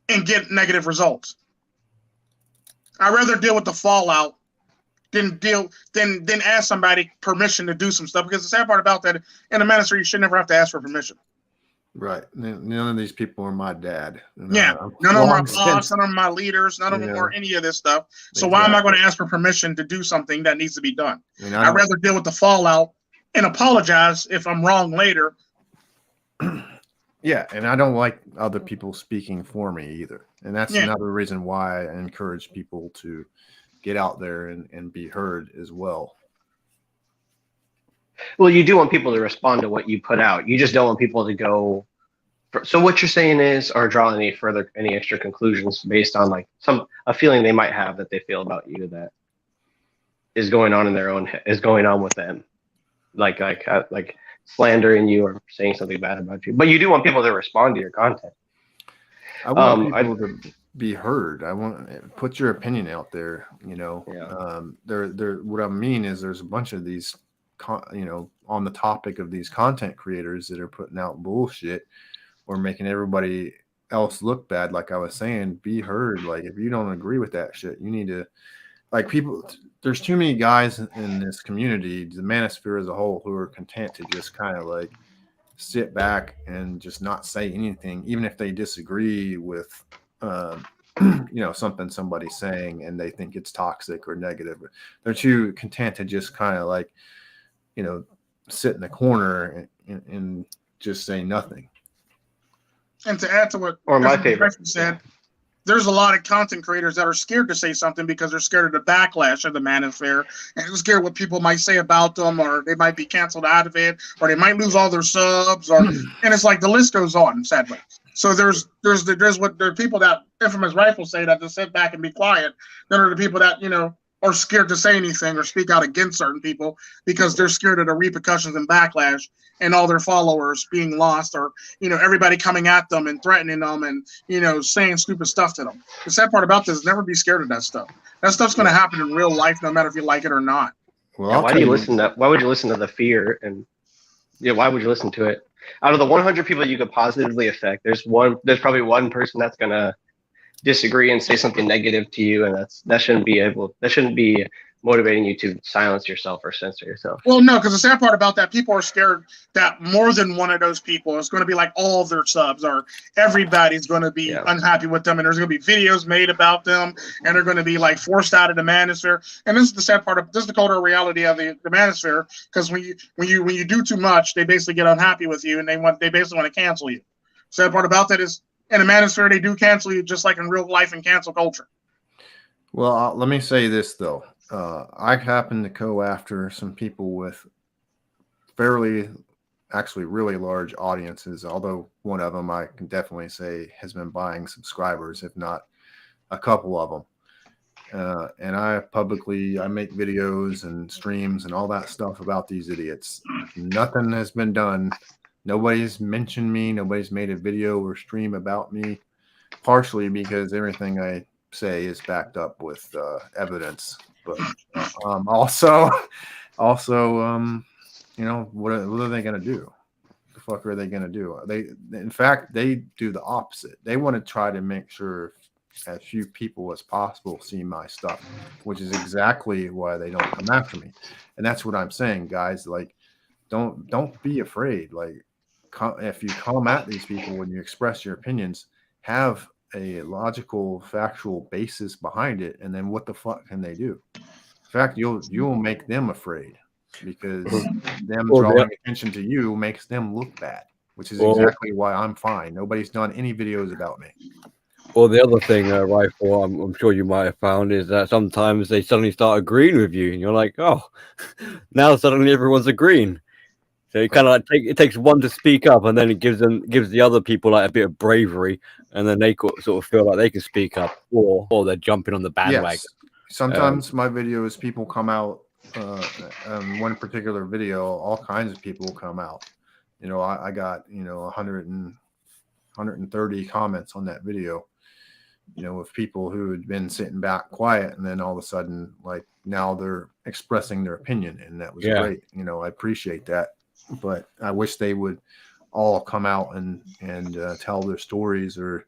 and get negative results. I'd rather deal with the fallout than ask somebody permission to do some stuff. Because the sad part about that, in the ministry, you should never have to ask for permission. Right. None of these people are my dad. Yeah. None of them are boss, none of them are my leaders, none of them are any of this stuff. So why am I going to ask for permission to do something that needs to be done? I'd rather deal with the fallout and apologize if I'm wrong later. Yeah, and I don't like other people speaking for me either. And that's another reason why I encourage people to get out there and be heard as well. Well, you do want people to respond to what you put out. You just don't want people to go. So what you're saying is, or draw any extra conclusions based on like a feeling they might have that they feel about you that is going on in their own, is going on with them, like slandering you or saying something bad about you. But you do want people to respond to your content. I want people to be heard. I want put your opinion out there. You know, what I mean is there's a bunch of these, on the topic of these content creators that are putting out bullshit or making everybody else look bad. Like I was saying, be heard. Like if you don't agree with that shit, you need to, like people. There's too many guys in this community, the manosphere as a whole, who are content to just kind of like sit back and just not say anything, even if they disagree with, something somebody's saying and they think it's toxic or negative. They're too content to just kind of like, sit in the corner and just say nothing. And to add to what my favorite said, there's a lot of content creators that are scared to say something because they're scared of the backlash of the manosphere and they're scared what people might say about them, or they might be canceled out of it, or they might lose all their subs, and it's like the list goes on, sadly. So there's people that Infamous Rifle say that just sit back and be quiet. Then are the people that are scared to say anything or speak out against certain people because they're scared of the repercussions and backlash and all their followers being lost, or everybody coming at them and threatening them and saying stupid stuff to them. The sad part about this is never be scared of that stuff. That stuff's going to happen in real life, no matter if you like it or not. Well, why would you listen to the fear? And why would you listen to it? Out of the 100 people you could positively affect, there's probably one person that's gonna disagree and say something negative to you, and that shouldn't be motivating you to silence yourself or censor yourself. Well, no, because the sad part about that, people are scared that more than one of those people is going to be like all of their subs, or everybody's going to be unhappy with them, and there's going to be videos made about them, and they're going to be like forced out of the manosphere. And this is the sad part this is the colder reality of the manosphere, because when you do too much, they basically get unhappy with you, and they basically want to cancel you. Sad part about that is in the manosphere, they do cancel you just like in real life and cancel culture. Well, let me say this though. I happen to go after some people with actually really large audiences, although one of them I can definitely say has been buying subscribers, if not a couple of them. And I make videos and streams and all that stuff about these idiots. Nothing has been done. Nobody's mentioned me. Nobody's made a video or stream about me, partially because everything I say is backed up with evidence. But also, what are they going to do? The fuck are they going to do? In fact, they do the opposite. They want to try to make sure as few people as possible see my stuff, which is exactly why they don't come after me. And that's what I'm saying, guys. Like, don't be afraid. Like, if you come at these people when you express your opinions, have a logical, factual basis behind it, and then what the fuck can they do? In fact, you'll make them afraid, because them drawing attention to you makes them look bad, which is exactly why I'm fine. Nobody's done any videos about me. Well, the other thing, Rifle, I'm sure you might have found, is that sometimes they suddenly start agreeing with you, and you're like, oh, now suddenly everyone's agreeing. So you kind of like it takes one to speak up, and then it gives the other people like a bit of bravery, and then they sort of feel like they can speak up, or they're jumping on the bandwagon. Yes. Sometimes my videos, people come out. One particular video, all kinds of people come out. I got 130 comments on that video. With people who had been sitting back quiet, and then all of a sudden, like now they're expressing their opinion, and that was great. I appreciate that. But I wish they would all come out and tell their stories or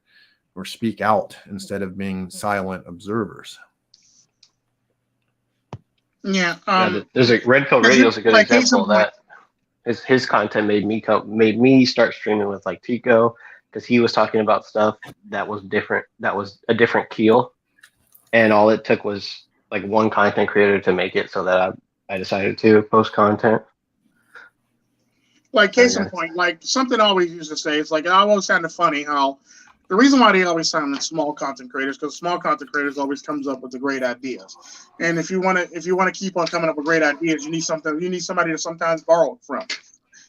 speak out instead of being silent observers. Yeah. There's a Red Pill Radio is a good like case example in of that. His content made me start streaming with like Tico, because he was talking about stuff that was different, that was a different keel, and all it took was like one content creator to make it so that I decided to post content. Like case in point, like something I always used to say, it's like I always found it funny how the reason why they always sound like small content creators, because small content creators always comes up with the great ideas. And if you want to keep on coming up with great ideas, you need somebody to sometimes borrow it from.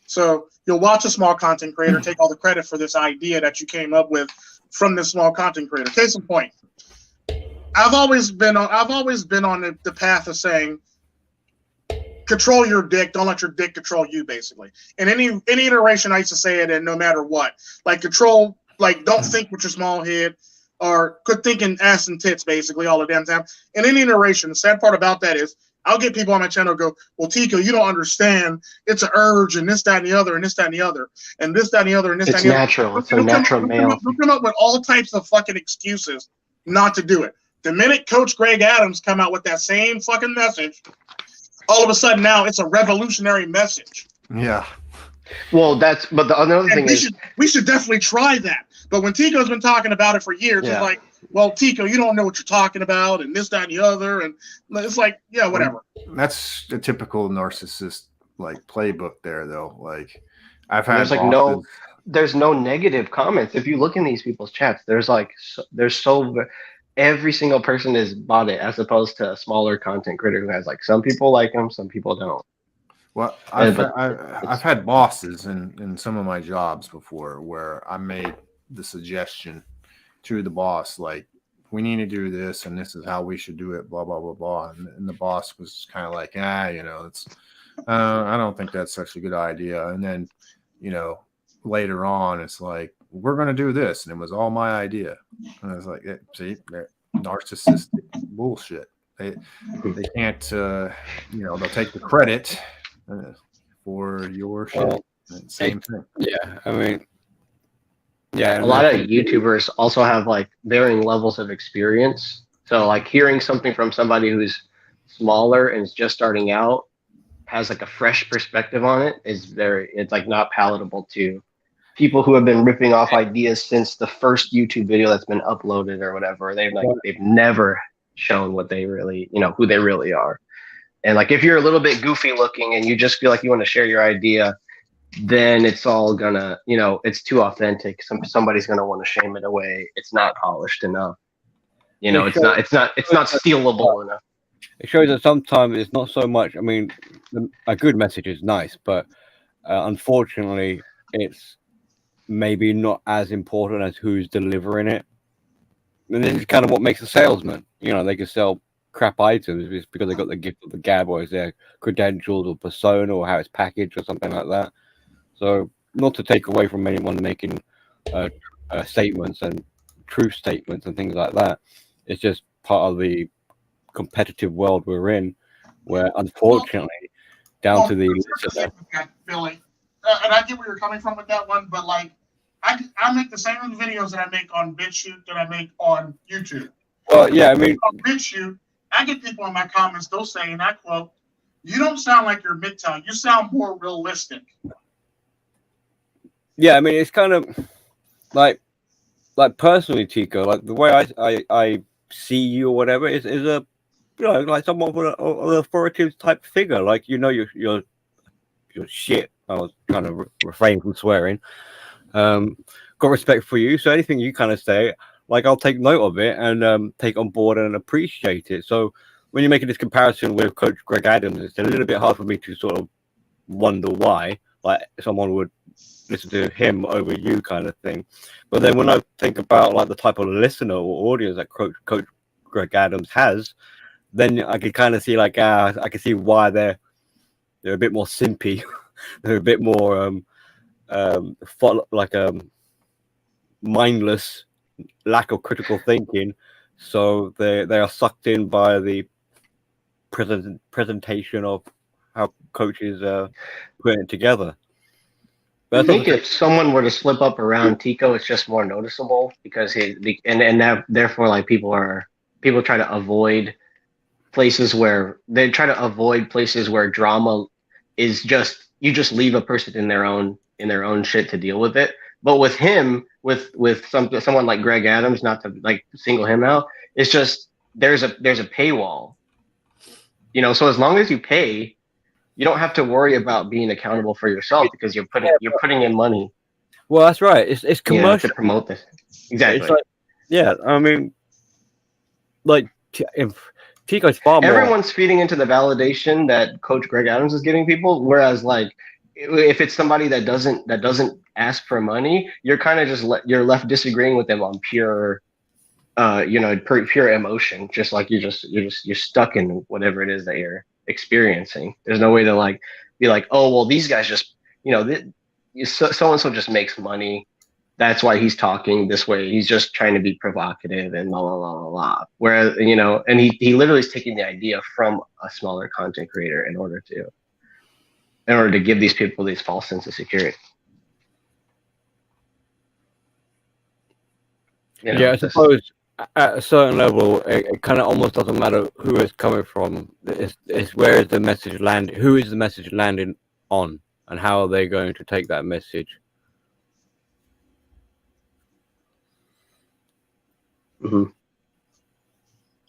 So you'll watch a small content creator take all the credit for this idea that you came up with from this small content creator. Case in point, I've always been on the path of saying, control your dick, don't let your dick control you, basically. In any iteration, I used to say it, and no matter what, like control, like don't think with your small head, or quit thinking ass and tits, basically, all the damn time. In any iteration, the sad part about that is I'll get people on my channel go, well, Tico, you don't understand. It's an urge, and this, that, and the other, and this, that, and the other, and this, that, and the other, and this, that, and the other. It's a natural male. They'll come up with all types of fucking excuses not to do it. The minute Coach Greg Adams come out with that same fucking message, all of a sudden now it's a revolutionary message. Yeah. Well, but the another thing is we should definitely try that. But when Tico's been talking about it for years, it's like, well, Tico, you don't know what you're talking about, and this, that, and the other, and it's like, yeah, whatever. That's the typical narcissist like playbook there, though. Like I've had there's no negative comments. If you look in these people's chats, every single person is bought it, as opposed to a smaller content creator who has like some people like him, some people don't. Well, I've had bosses in some of my jobs before where I made the suggestion to the boss, like, we need to do this, and this is how we should do it, blah, blah, blah, blah. And the boss was kind of like, it's, I don't think that's such a good idea. And then, later on, it's like, we're going to do this. And it was all my idea. And I was like, see, they're narcissistic bullshit. They can't, they'll take the credit for your shit. Same thing. Yeah. I mean, yeah, a lot of YouTubers also have like varying levels of experience. So like hearing something from somebody who's smaller and is just starting out, has like a fresh perspective on it, it's like not palatable to people who have been ripping off ideas since the first YouTube video that's been uploaded or whatever. They've never shown what they really, who they really are. And like if you're a little bit goofy looking and you just feel like you want to share your idea, then it's all gonna, it's too authentic. Somebody's gonna want to shame it away. It's not polished enough. It's not stealable enough. It shows that sometimes it's not so much. I mean, a good message is nice, but unfortunately, it's maybe not as important as who's delivering it. And this is kind of what makes a salesman. They can sell crap items just because they got the gift of the gab, or is their credentials or persona or how it's packaged or something like that. So not to take away from anyone making statements and truth statements and things like that. It's just part of the competitive world we're in, where unfortunately, to the listener, Billy, and I get where you're coming from with that one, but like I make the same videos that I make on BitChute that I make on YouTube. Well, yeah, I mean, on BitChute, I get people in my comments, they'll say, and I quote, "You don't sound like you're MGTOW. You sound more realistic." Yeah, I mean, it's kind of like personally, Tico, like the way I see you or whatever is a like someone with an authoritative type figure. Like you're shit. I was trying to refrain from swearing. Got respect for you, so anything you kind of say, like I'll take note of it and take on board and appreciate it. So when you're making this comparison with Coach Greg Adams, it's a little bit hard for me to sort of wonder why like someone would listen to him over you kind of thing. But then when I think about like the type of listener or audience that Coach Greg Adams has, then I can kind of see like I can see why they're a bit more simpy. They're a bit more mindless, lack of critical thinking. So they are sucked in by the presentation of how coaches put it together. I think if someone were to slip up around Tico, it's just more noticeable because therefore like people try to avoid places where drama is just you just leave a person in their own shit to deal with it. But with him, with someone like Greg Adams, not to like single him out, it's just there's a paywall. So as long as you pay, you don't have to worry about being accountable for yourself because you're putting in money. Well, that's right. It's commercial to promote this. Exactly. It's like, yeah, I mean, like Tico's far more. Everyone's feeding into the validation that Coach Greg Adams is giving people, whereas like if it's somebody that doesn't ask for money, you're kind of just you're left disagreeing with them on pure, pure emotion. Just like you're stuck in whatever it is that you're experiencing. There's no way to like be like, oh well, these guys just so and so just makes money. That's why he's talking this way. He's just trying to be provocative and blah blah blah blah blah. Whereas and he literally is taking the idea from a smaller content creator in order to give these people these false sense of security. I suppose at a certain level, it kind of almost doesn't matter who it's coming from. It's where is the message landing? Who is the message landing on, and how are they going to take that message? Mm-hmm.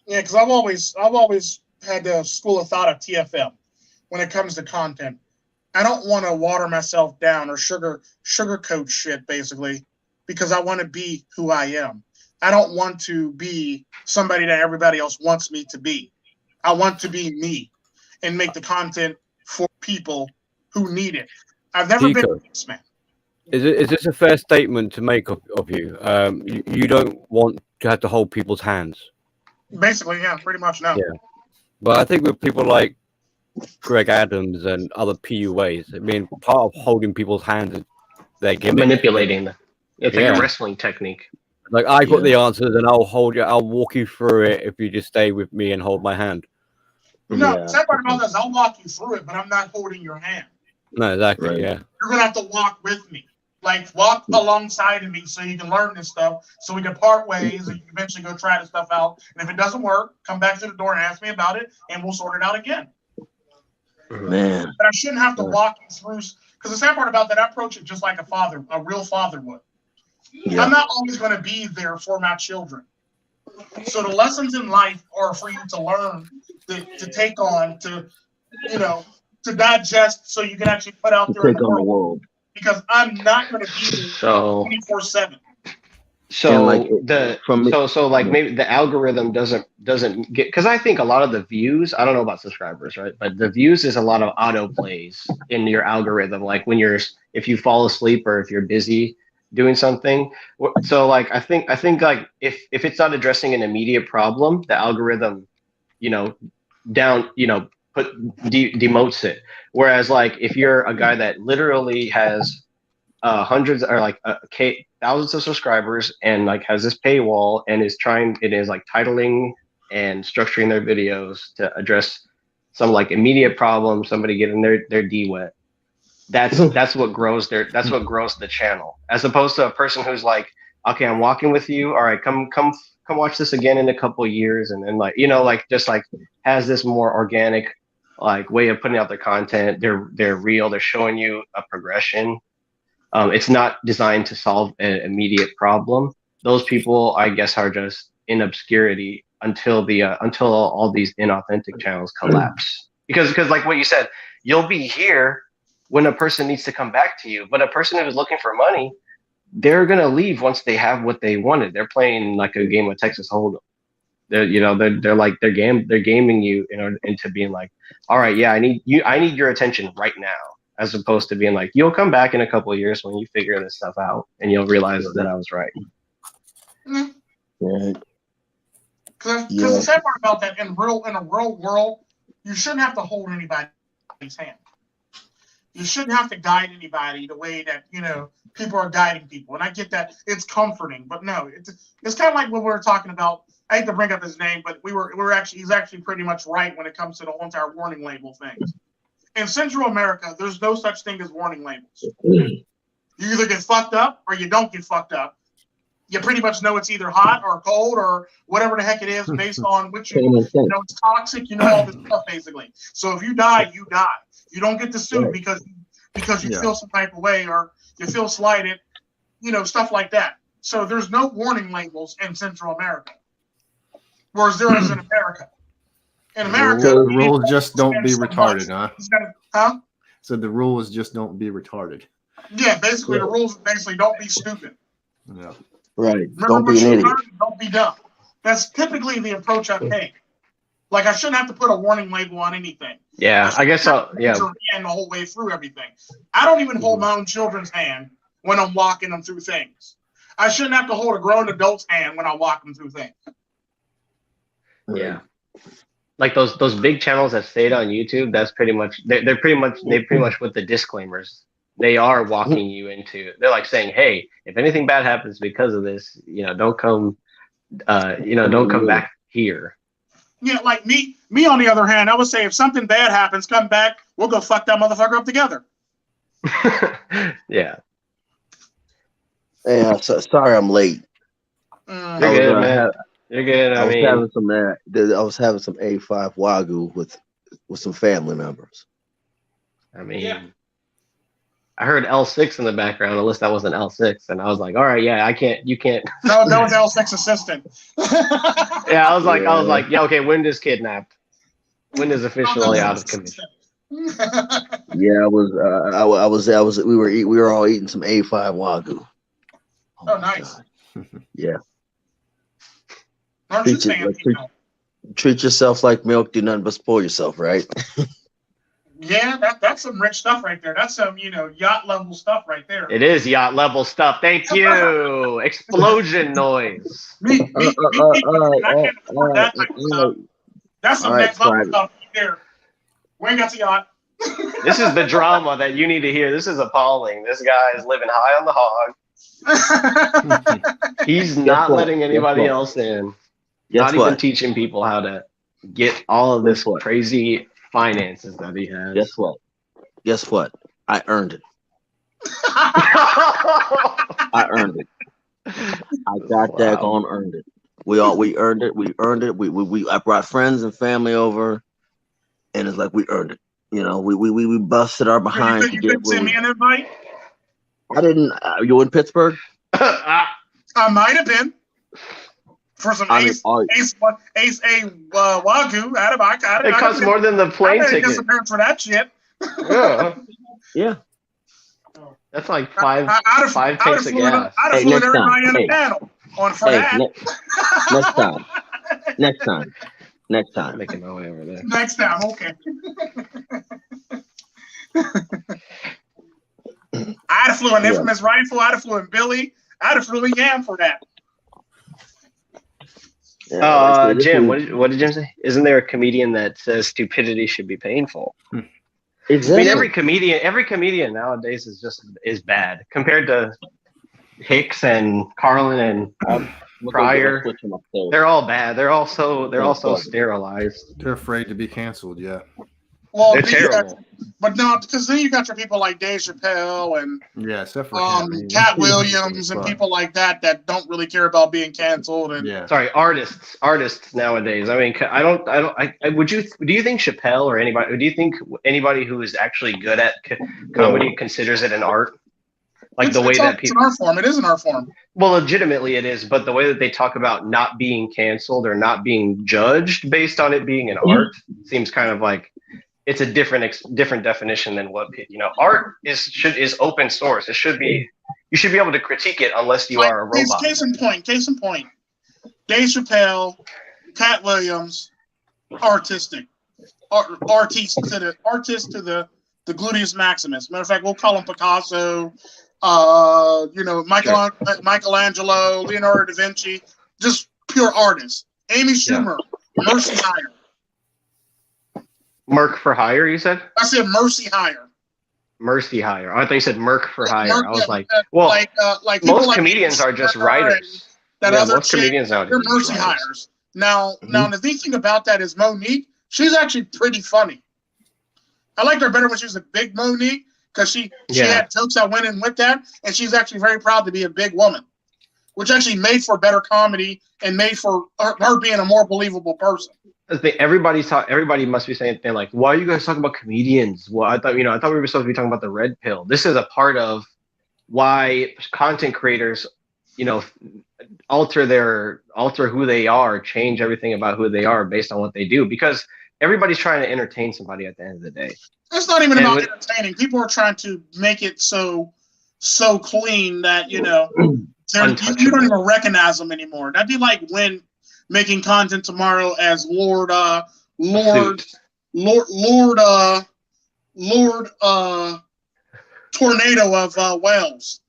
Yeah, because I've always had the school of thought of TFM when it comes to content. I don't want to water myself down or sugarcoat shit basically because I want to be who I am. I don't want to be somebody that everybody else wants me to be. I want to be me and make the content for people who need it. I've never been this man. Is this a fair statement to make of you? You don't want to have to hold people's hands. Basically, yeah, pretty much now. Yeah, but I think with people like Greg Adams and other PUAs, I mean, part of holding people's hands is they're manipulating them. It's like a wrestling technique. Like I got the answers, and I'll walk you through it if you just stay with me and hold my hand. No, the sad part about this, I'll walk you through it, but I'm not holding your hand. No, exactly. Right. Yeah, you're gonna have to walk with me. Like walk alongside of me so you can learn this stuff, so we can part ways and you can eventually go try this stuff out. And if it doesn't work, come back to the door and ask me about it, and we'll sort it out again. Man, but I shouldn't have to walk you through because the sad part about that, I approach it just like a real father would. Yeah. I'm not always going to be there for my children. So the lessons in life are for you to learn, to take on, to digest, so you can actually put out there in the world. Because I'm not going to be there 24/7. So maybe the algorithm doesn't get, because I think a lot of the views, I don't know about subscribers, right? But the views is a lot of auto plays in your algorithm. Like if you fall asleep or if you're busy doing something. So like I think like if it's not addressing an immediate problem, the algorithm, demotes it. Whereas like if you're a guy that literally has hundreds or like thousands of subscribers and like has this paywall and is like titling and structuring their videos to address some like immediate problem, somebody getting their D wet. That's what grows the channel, as opposed to a person who's like, okay, I'm walking with you. All right, come watch this again in a couple of years, and then just has this more organic like way of putting out their content. They're real. They're showing you a progression. It's not designed to solve an immediate problem. Those people, I guess, are just in obscurity until all these inauthentic channels collapse. Because like what you said, you'll be here when a person needs to come back to you, but a person who's looking for money, they're gonna leave once they have what they wanted. They're playing like a game of Texas Hold'em. They're gaming you into being like, all right, yeah, I need your attention right now, as opposed to being like, you'll come back in a couple of years when you figure this stuff out and you'll realize that I was right. Because the sad part about that, in a real world, you shouldn't have to hold anybody's hand. You shouldn't have to guide anybody the way that people are guiding people. And I get that it's comforting, but no, it's kind of like when we were talking about. I hate to bring up his name, but he's actually pretty much right when it comes to the whole entire warning label thing. In Central America, there's no such thing as warning labels. You either get fucked up or you don't get fucked up. You pretty much know it's either hot or cold or whatever the heck it is based on which you know it's toxic. You know all this stuff basically. So if you die, you die. You don't get to sue because you feel some type of way or you feel slighted, you know, stuff like that. So there's no warning labels in Central America, whereas there is in America. In America, the rules just don't be retarded, huh? Huh? So the rules just don't be retarded. Yeah, basically the rules basically don't be stupid. Yeah. Right. Remember Don't what be an you idiot. learned, don't be dumb. That's typically the approach I take. Like I shouldn't have to put a warning label on anything. Yeah, I guess I'll. Yeah. Your hand the whole way through everything. I don't even hold my own children's hand when I'm walking them through things. I shouldn't have to hold a grown adult's hand when I walk them through things. Yeah. Like those big channels that say it on YouTube, that's pretty much they're pretty much with the disclaimers. They are walking you into. They're like saying, "Hey, if anything bad happens because of this, you know, don't come back here." Yeah, like me on the other hand, I would say if something bad happens, come back. We'll go fuck that motherfucker up together. Yeah. Yeah, sorry I'm late. You're good, man. You're good. I mean, I was having some A5 Wagyu with some family members. I I heard L6 in the background, unless that wasn't L6, and I was like, all right, yeah, you can't. No, that was L6 assistant. Yeah, I was like, yeah, okay, Wind is kidnapped. Wind is officially out of commission. Yeah, we were all eating some A5 Wagyu. Oh, nice. Yeah. Treat yourself like milk, do nothing but spoil yourself, right? Yeah, that's some rich stuff right there. That's some, yacht level stuff right there. It is yacht level stuff. Thank you. Explosion noise. I can't afford that type of stuff. That's some next level stuff right there. We ain't got the yacht. This is the drama that you need to hear. This is appalling. This guy is living high on the hog. He's not letting anybody else in. Not even teaching people how to get all of this crazy finances that he has. Guess what? I earned it. I earned it. I got daggone earned it. We earned it. We earned it. I brought friends and family over, and it's like we earned it. You know, we busted our behind. You didn't send me an invite? I didn't. You in Pittsburgh? I might have been. For some Ace A Wagyu, it costs more than the plane ticket. Disappearance for that shit. Yeah. That's like five tanks of gas. I'd have flown everybody on the panel for that. Next time. Making my way over there. Next time, okay. I'd have flew an infamous rifle. I'd have flew in Billy. I'd have flew in Yam for that. Jim, what did Jim say? Isn't there a comedian that says stupidity should be painful? Exactly. I mean, every comedian nowadays is bad compared to Hicks and Carlin and Pryor. They're all bad. They're all so sterilized. They're afraid to be canceled. Yeah. Well, they're terrible. But no, because then you got your people like Dave Chappelle and except for Cat Williams and people like that don't really care about being canceled. And sorry, artists nowadays. I mean, do you think Chappelle or anybody? Do you think anybody who is actually good at comedy considers it an art? Like the way that people. It's an art form. It is an art form. Well, legitimately it is, but the way that they talk about not being canceled or not being judged based on it being an art seems kind of like. It's a different definition than what art is open source. It should be you should be able to critique it unless you are a robot. Case in point. Dave Chappelle, Cat Williams, artist to the gluteus maximus. Matter of fact, we'll call him Picasso. Michelangelo, Leonardo da Vinci, just pure artists. Amy Schumer, Mercy Hire. Merc for hire, you said? I said Mercy Hire. Mercy Hire. I thought you said Merc for hire. I was like, like most comedians are just writers. Most comedians nowadays they're Mercy Hires. Now, the thing about that is Monique. She's actually pretty funny. I liked her better when she was a big Monique because she Yeah. had jokes that went in with that, and she's actually very proud to be a big woman, which actually made for better comedy and made for her being a more believable person. Everybody must be saying thing like, "Why are you guys talking about comedians?" Well, I thought we were supposed to be talking about the red pill. This is a part of why content creators, alter who they are, change everything about who they are based on what they do, because everybody's trying to entertain somebody at the end of the day. It's not even about entertaining. People are trying to make it so clean that you don't even recognize them anymore. That'd be like when making content tomorrow as Lord Tornado of Wales.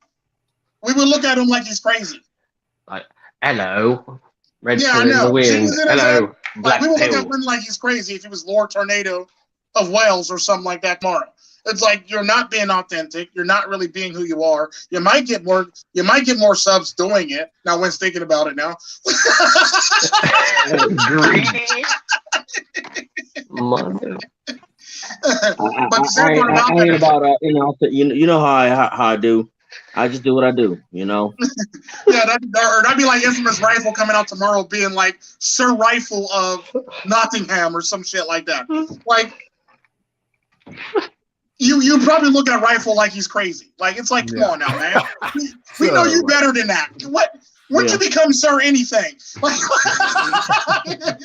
We would look at him like he's crazy. Like, hello, red Yeah, I pill in the know. wind. Hello, black we would look pill. at him like he's crazy if he was Lord Tornado of Wales or something like that tomorrow. It's like you're not being authentic. You're not really being who you are. You might get more subs doing it. Now, When's thinking about it now. Greedy. Mother. But the sad part about I ain't about you know how I do. I just do what I do, Yeah, that'd be like Infamous Rifle coming out tomorrow, being like Sir Rifle of Nottingham or some shit like that. Like, you probably look at Rifle like he's crazy. Like, it's like, come on now, man. We know you better than that. When'd you become Sir anything?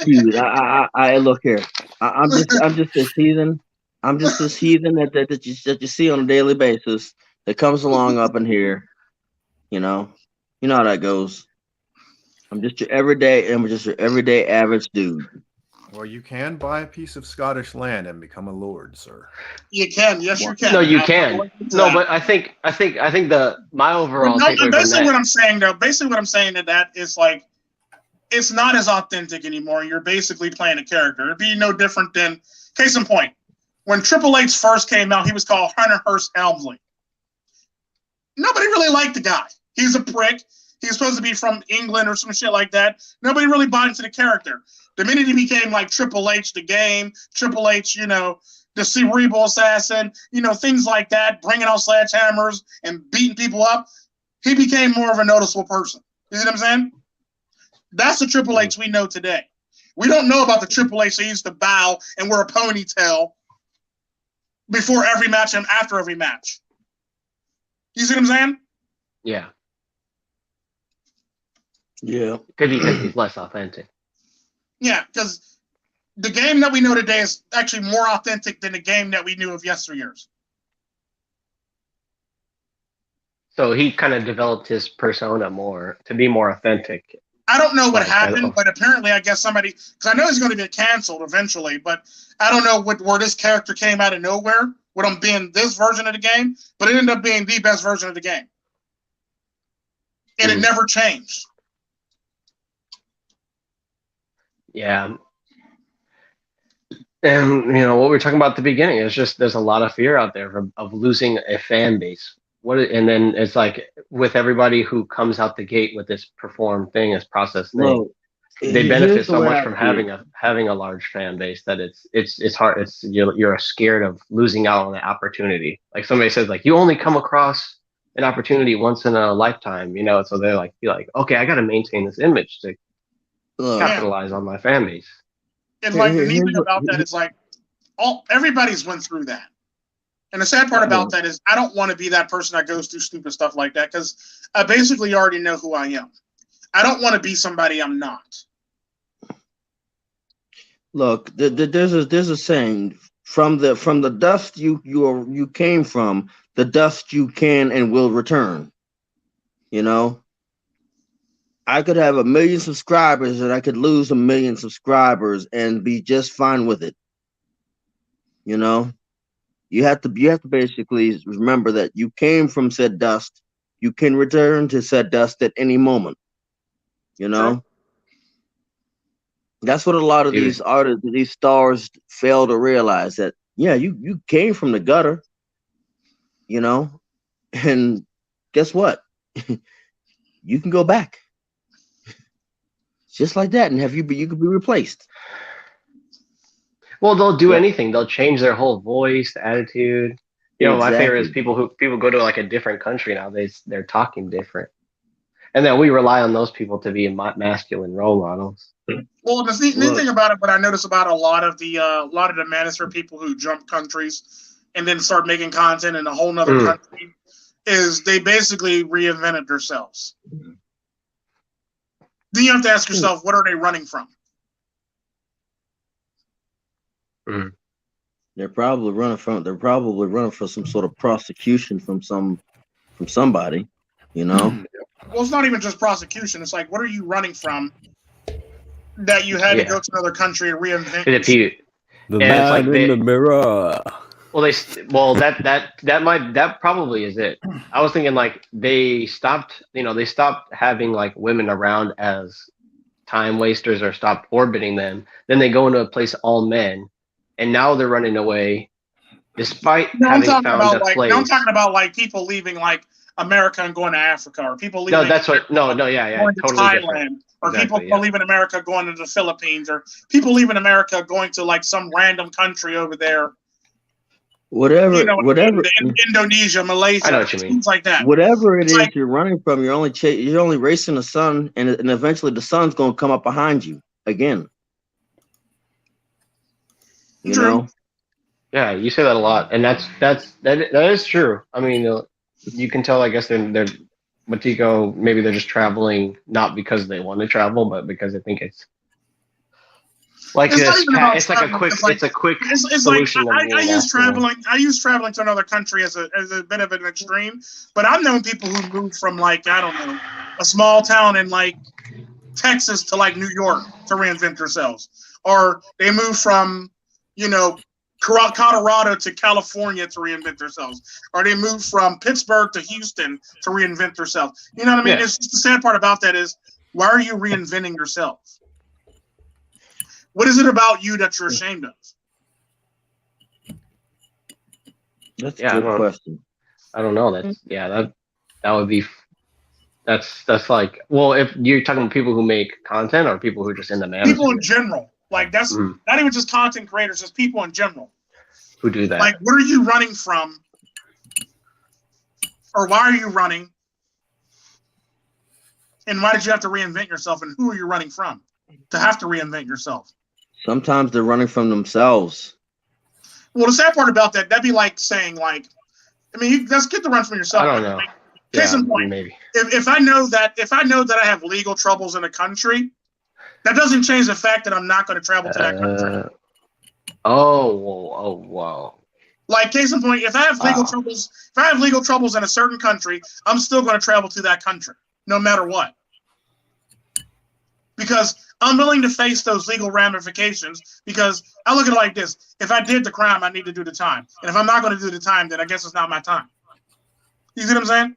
Dude, I look here. I'm just this heathen. I'm just this heathen that you see on a daily basis that comes along up in here. You know how that goes. I'm just your everyday average dude. Well, you can buy a piece of Scottish land and become a lord, sir. You can, yes, you can. No, you can. No, but I think my overall takeaway basically what I'm saying to that is like, it's not as authentic anymore. You're basically playing a character. It'd be no different than, case in point, when Triple H first came out, he was called Hunter Hearst Helmsley. Nobody really liked the guy. He's a prick. He's supposed to be from England or some shit like that. Nobody really bought into the character. The minute he became like Triple H the Game, Triple H, the cerebral assassin, things like that, bringing out sledgehammers and beating people up, he became more of a noticeable person. You see what I'm saying? That's the Triple H we know today. We don't know about the Triple H that used to bow and wear a ponytail before every match and after every match. You see what I'm saying? Yeah. Yeah. Could be because he's less authentic. Yeah, because the game that we know today is actually more authentic than the game that we knew of yesteryears. So he kind of developed his persona more to be more authentic. I don't know what happened, but apparently I guess somebody, because I know he's going to get canceled eventually, but I don't know where this character came out of nowhere with him being this version of the game, but it ended up being the best version of the game. And it never changed. Yeah. And, what we were talking about at the beginning is just there's a lot of fear out there of losing a fan base. And then it's like with everybody who comes out the gate with this perform thing, this process thing, they benefit so much from having a large fan base that it's hard. You're scared of losing out on the opportunity. Like somebody says, like, you only come across an opportunity once in a lifetime, so they're like, okay, I got to maintain this image to capitalize on my fan base. And like the neat thing about that is like everybody's went through that. And the sad part about that is I don't want to be that person that goes through stupid stuff like that because I basically already know who I am. I don't want to be somebody I'm not. Look, there's a saying, from the dust you came from, the dust you can and will return. I could have 1 million subscribers and I could lose 1 million subscribers and be just fine with it. You have to basically remember that you came from said dust. You can return to said dust at any moment. Sure. That's what a lot of these artists, these stars fail to realize, that you came from the gutter, and guess what? You can go back. Just like that, and you could be replaced. Well, they'll do anything. They'll change their whole voice, attitude. My favorite is Exactly. people go to like a different country now. They're talking different, and then we rely on those people to be masculine role models. Well, the neat Look, thing about it, what I notice about a lot of the manosphere people who jump countries and then start making content in a whole nother Mm. country is they basically reinvented themselves. Then you have to ask yourself, what are they running from? Mm. they're probably running from. They're probably running for some sort of prosecution from somebody. You know. Well, it's not even just prosecution. It's like, what are you running from that you had to go Yeah, to another country and reinvent if yourself? you The and it's like man in the mirror. that probably is it. I was thinking like they stopped having like women around as time wasters or stopped orbiting them. Then they go into a place all men, and now they're running away despite No, I'm having talking found about a like no, I'm place. talking about like people leaving like America and going to Africa, or people No, leaving that's what. No, no, yeah, going to totally different. Thailand, or people Exactly, yeah. leaving America going to the Philippines, or people leaving America going to like some random country over there. Whatever, whatever, Indonesia, I know Malaysia, what you mean. things like that. whatever it It's is like, you're running from, you're only racing the sun, and eventually the sun's gonna come up behind you again. You True. know. Yeah, you say that a lot, and that is true. I mean, you can tell. I guess they're Tico, maybe they're just traveling not because they want to travel, but because they think it's like it's not this. even about It's like a traveling. quick. It's a quick It's like solution. I of being use masculine. traveling. I use traveling to another country as a bit of an extreme. But I've known people who moved from like, I don't know, a small town in like Texas to like New York to reinvent themselves, or they moved from, you know, Colorado to California to reinvent themselves, or they moved from Pittsburgh to Houston to reinvent themselves. You know what I mean? Yeah. It's just the sad part about that is, why are you reinventing yourself? What is it about you that you're ashamed of? That's Yeah, a good question. I don't know. That would be. That's like, well, if you're talking about people who make content or people who are just in the People in manosphere general, like that's not even just content creators, just people in general. who do that. Like, what are you running from, or why are you running, and why did you have to reinvent yourself, and who are you running from to have to reinvent yourself? Sometimes they're running from themselves. Well, the sad part about that'd be like saying, like, I mean, let's get the run from yourself. I don't know. Like, case in point, maybe. if I know that I have legal troubles in a country, that doesn't change the fact that I'm not going to travel to that country. Oh, wow. Like, case in point, if I have legal troubles in a certain country, I'm still going to travel to that country, no matter what, because I'm willing to face those legal ramifications. Because I look at it like this: if I did the crime, I need to do the time, and if I'm not going to do the time, then I guess it's not my time. You see what I'm saying?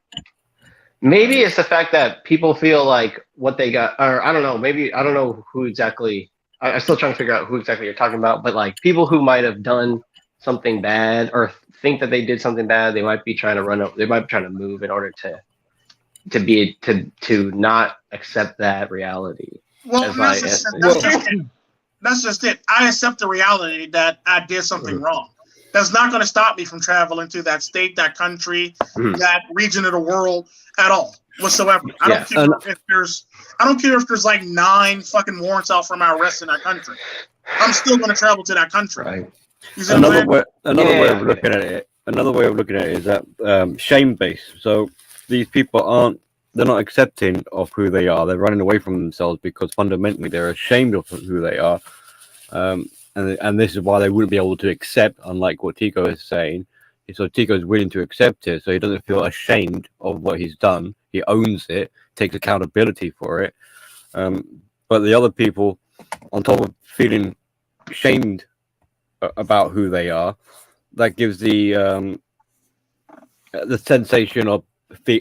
Maybe it's the fact that people feel like what they got, or I don't know. Maybe I don't know who exactly. I'm still trying to figure out who exactly you're talking about. But like people who might have done something bad or think that they did something bad, they might be trying to run up. They might be trying to move in order to not accept that reality. Well, that's just it. I accept the reality that I did something wrong. That's not going to stop me from traveling to that state, that country, that region of the world at all whatsoever. I don't care if there's like 9 fucking warrants out for my arrest in that country. I'm still going to travel to that country. Right. Another way of looking at it is that shame based. So these people they're not accepting of who they are. They're running away from themselves because fundamentally they're ashamed of who they are. And this is why they wouldn't be able to accept, unlike what Tico is saying. So Tico is willing to accept it, so he doesn't feel ashamed of what he's done. He owns it, takes accountability for it. But the other people, on top of feeling shamed about who they are, that gives the sensation of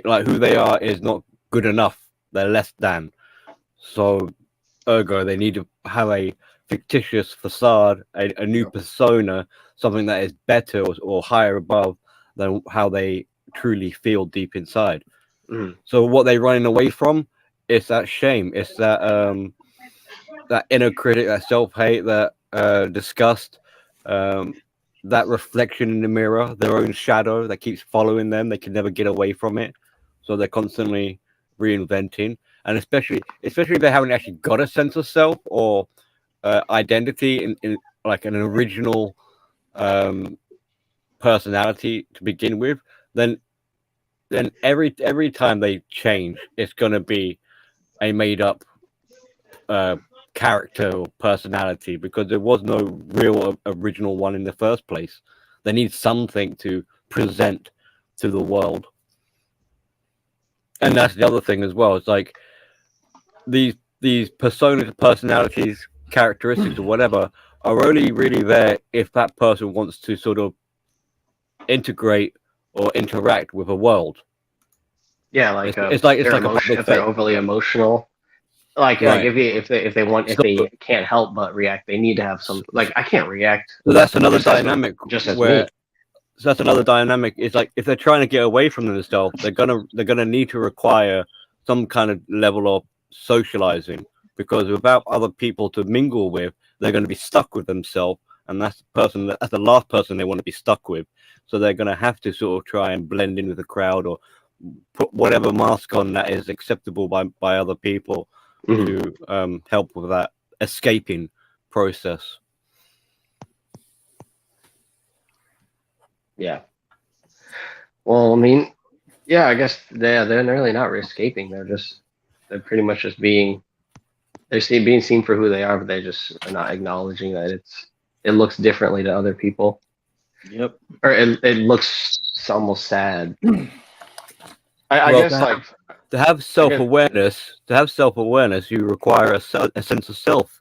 like who they are is not good enough. They're less than. So, ergo, they need to have a fictitious facade, a new persona, something that is better or higher above than how they truly feel deep inside. So what they're running away from is that shame. It's that inner critic, that self-hate, that disgust, that reflection in the mirror, their own shadow that keeps following them. They can never get away from it, so they're constantly reinventing. And especially if they haven't actually got a sense of self or identity in like an original personality to begin with, then every time they change, it's going to be a made up character or personality, because there was no real original one in the first place. They need something to present to the world. And that's the other thing as well. It's like these personas, personalities, characteristics, or whatever are only really there if that person wants to sort of integrate or interact with a world. Yeah, like it's like a public if they're thing. overly emotional, like Right. if they can't help but react, they need to have some, like, I can't react. So that's another just as- dynamic just as where me. so that's another dynamic. It's like if they're trying to get away from themselves, they're gonna need to require some kind of level of socializing, because without other people to mingle with, they're going to be stuck with themselves, and that's the last person they want to be stuck with. So they're going to have to sort of try and blend in with the crowd, or put whatever mask on that is acceptable by other people to help with that escaping process. Yeah. Well, I mean, yeah, I guess they're really not escaping. They're pretty much just being being seen for who they are, but they just are not acknowledging that it looks differently to other people. Yep. Or it looks almost sad. I guess like to have self-awareness, you require a sense of self.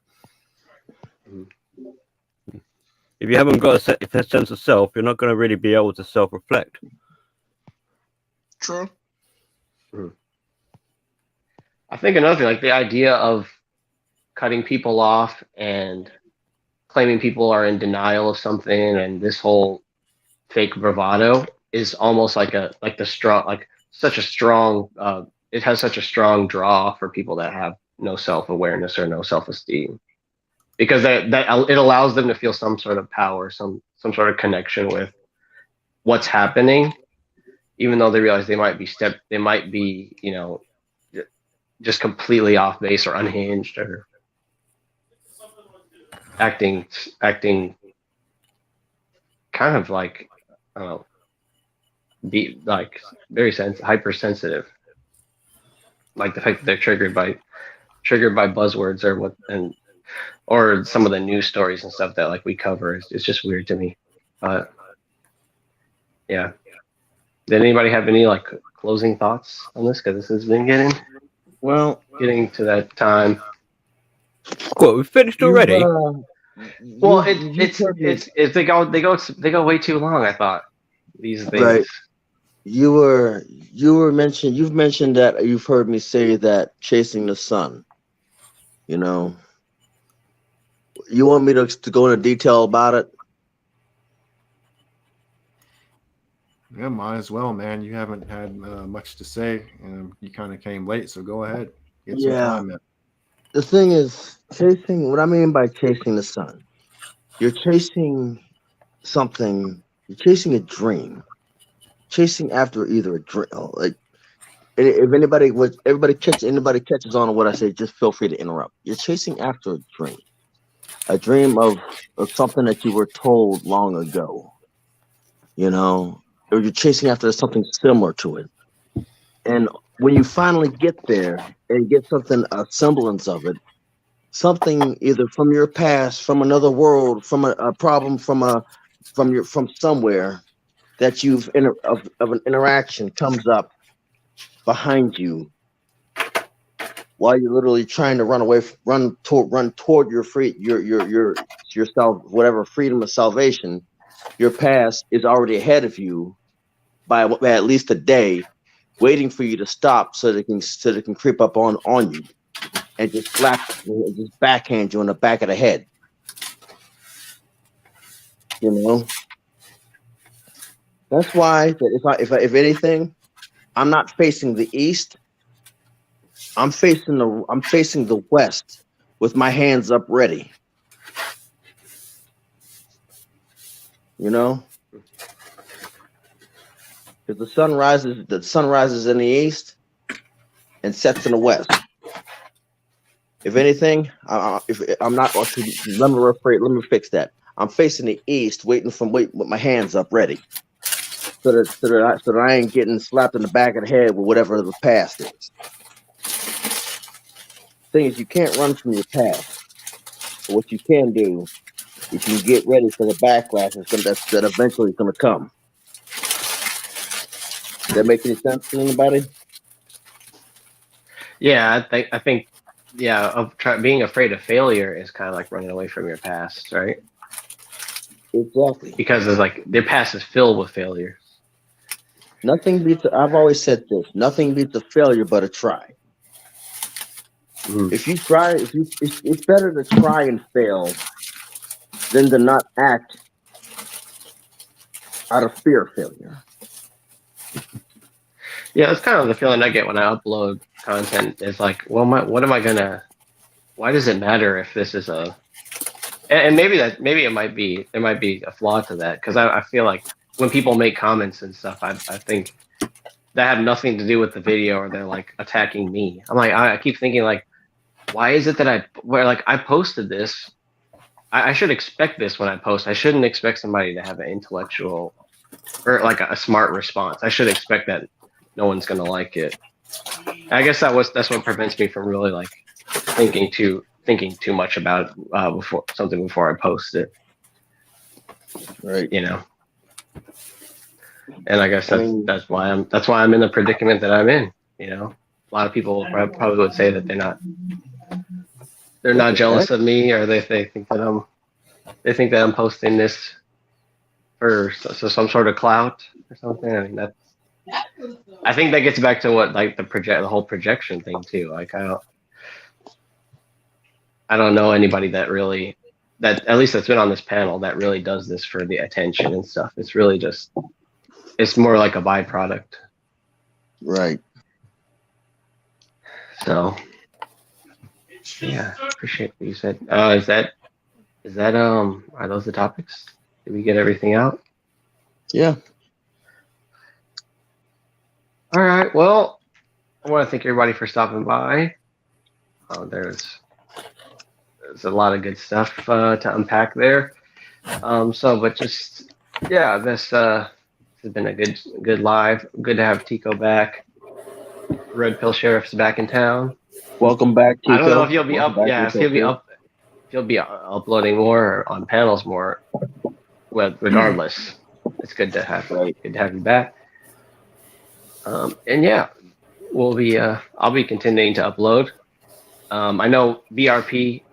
If you haven't got a sense of self, you're not going to really be able to self-reflect. True. I think another thing, like the idea of cutting people off and claiming people are in denial of something, and this whole fake bravado is almost like such a strong. It has such a strong draw for people that have no self-awareness or no self-esteem, because that it allows them to feel some sort of power, some sort of connection with what's happening, even though they realize they might be just completely off base or unhinged or acting kind of like, I don't know, be like very hypersensitive, like the fact that they're triggered by buzzwords or some of the news stories and stuff that like we cover. It's just weird to me. But yeah, did anybody have any like closing thoughts on this? Because this has been getting to that time. What, we finished already? Well, they go way too long. I thought these things. Right. You've mentioned that you've heard me say that chasing the sun. You know, you want me to go into detail about it? Yeah, might as well, man. You haven't had much to say, and you kind of came late, so go ahead. Get some time, man. The thing is, what I mean by chasing the sun, you're chasing something. You're chasing a dream. Chasing after either a dream, like if anybody catches on to what I say, just feel free to interrupt. You're chasing after a dream of something that you were told long ago, or you're chasing after something similar to it. And when you finally get there and get a semblance of it, something either from your past, from another world, from a problem, from somewhere that of an interaction comes up behind you while you're literally trying to run toward yourself, whatever freedom of salvation. Your past is already ahead of you by at least a day, waiting for you to stop so they can creep up on you and just backhand you on the back of the head. That's why that if anything, I'm not facing the east. I'm facing the west with my hands up ready. You know, because the sun rises in the east and sets in the west. If anything, if I'm not, let me fix that. I'm facing the east, waiting with my hands up, ready, so that I ain't getting slapped in the back of the head with whatever the past is. Thing is, you can't run from your past. But what you can do, you can get ready for the backlash that eventually is going to come. Does that make any sense to anybody? Yeah, I think, yeah, being afraid of failure is kind of like running away from your past, right? Exactly. Because it's like their past is filled with failure. Nothing beats. I've always said this. Nothing beats a failure but a try. If you try, it's better to try and fail than to not act out of fear of failure. Yeah, that's kind of the feeling I get when I upload content. It's like, well, what am I gonna? Why does it matter if this is a? And maybe there might be a flaw to that, because I feel like when people make comments and stuff, I think that have nothing to do with the video, or they're like attacking me. I'm like, I keep thinking like, why is it that I posted this? I should expect this when I post. I shouldn't expect somebody to have an intellectual or like a smart response. I should expect that no one's gonna like it. I guess that's what prevents me from really like thinking too much about it before I post it. Right. You know. And I guess that's why I'm in the predicament that I'm in. You know, a lot of people probably would say that they're not jealous of me, or they think that I'm posting this for some sort of clout or something. I mean, I think that gets back to what like the whole projection thing too. Like I don't know anybody that at least that's been on this panel that really does this for the attention and stuff. It's really just, it's more like a byproduct. Right. So yeah, appreciate what you said. Is that are those the topics? Did we get everything out? Yeah. All right. Well, I want to thank everybody for stopping by. There's a lot of good stuff to unpack there. But just yeah, this has been a good live. Good to have Tico back. Redpill Sheriff's back in town. Welcome back, Tico. I don't know if you'll be up. Yeah, if you'll be uploading more on panels more. Well, regardless, it's good to have you back. And yeah, I'll be continuing to upload. I know BRP.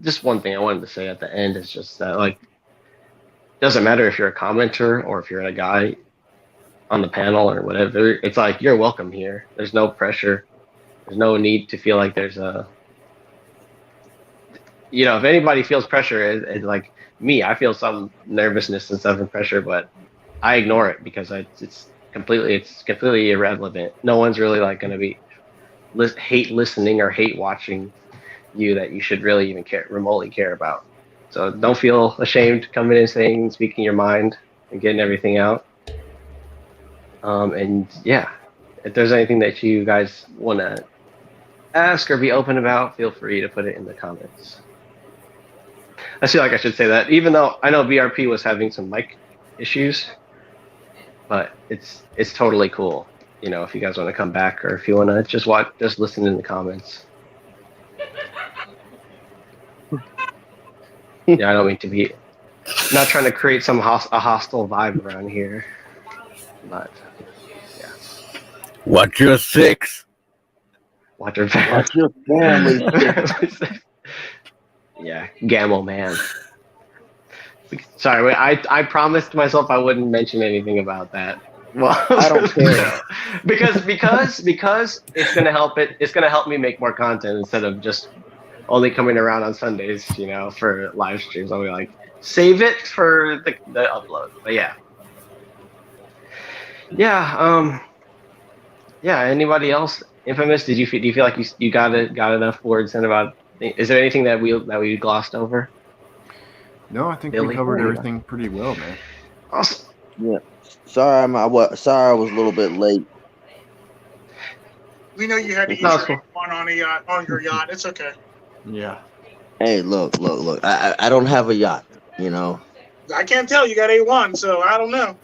Just one thing I wanted to say at the end is just that like, doesn't matter if you're a commenter or if you're a guy on the panel or whatever. It's like you're welcome here. There's no pressure. There's no need to feel like there's a. You know, if anybody feels pressure, it's like me. I feel some nervousness and stuff and pressure, but I ignore it because it's completely irrelevant. No one's really like going to be hate listening or hate watching you that you should really even remotely care about. So don't feel ashamed coming in and speaking your mind and getting everything out. And yeah, if there's anything that you guys want to ask or be open about, feel free to put it in the comments. I feel like I should say that, even though I know BRP was having some mic issues, but it's totally cool. You know, if you guys want to come back or if you want to just listen in the comments. Yeah, I don't mean to be not trying to create a hostile vibe around here, but yeah. Watch your six. Watch your family. Yeah, Gamble man. Sorry, I promised myself I wouldn't mention anything about that. Well, I don't care. because it's gonna help it. It's gonna help me make more content instead of just only coming around on Sundays, you know, for live streams. I'll be like, save it for the upload. But yeah. Anybody else? Infamous? Do you feel like you got enough words in about? Is there anything that we glossed over? No, I think Billy? we covered everything pretty well, man. Awesome. Yeah. Sorry, sorry I was a little bit late. We know you had to eat No, your it's cool. one on your yacht. It's okay. Yeah. Hey, look. I don't have a yacht, you know. I can't tell. You got A1, so I don't know.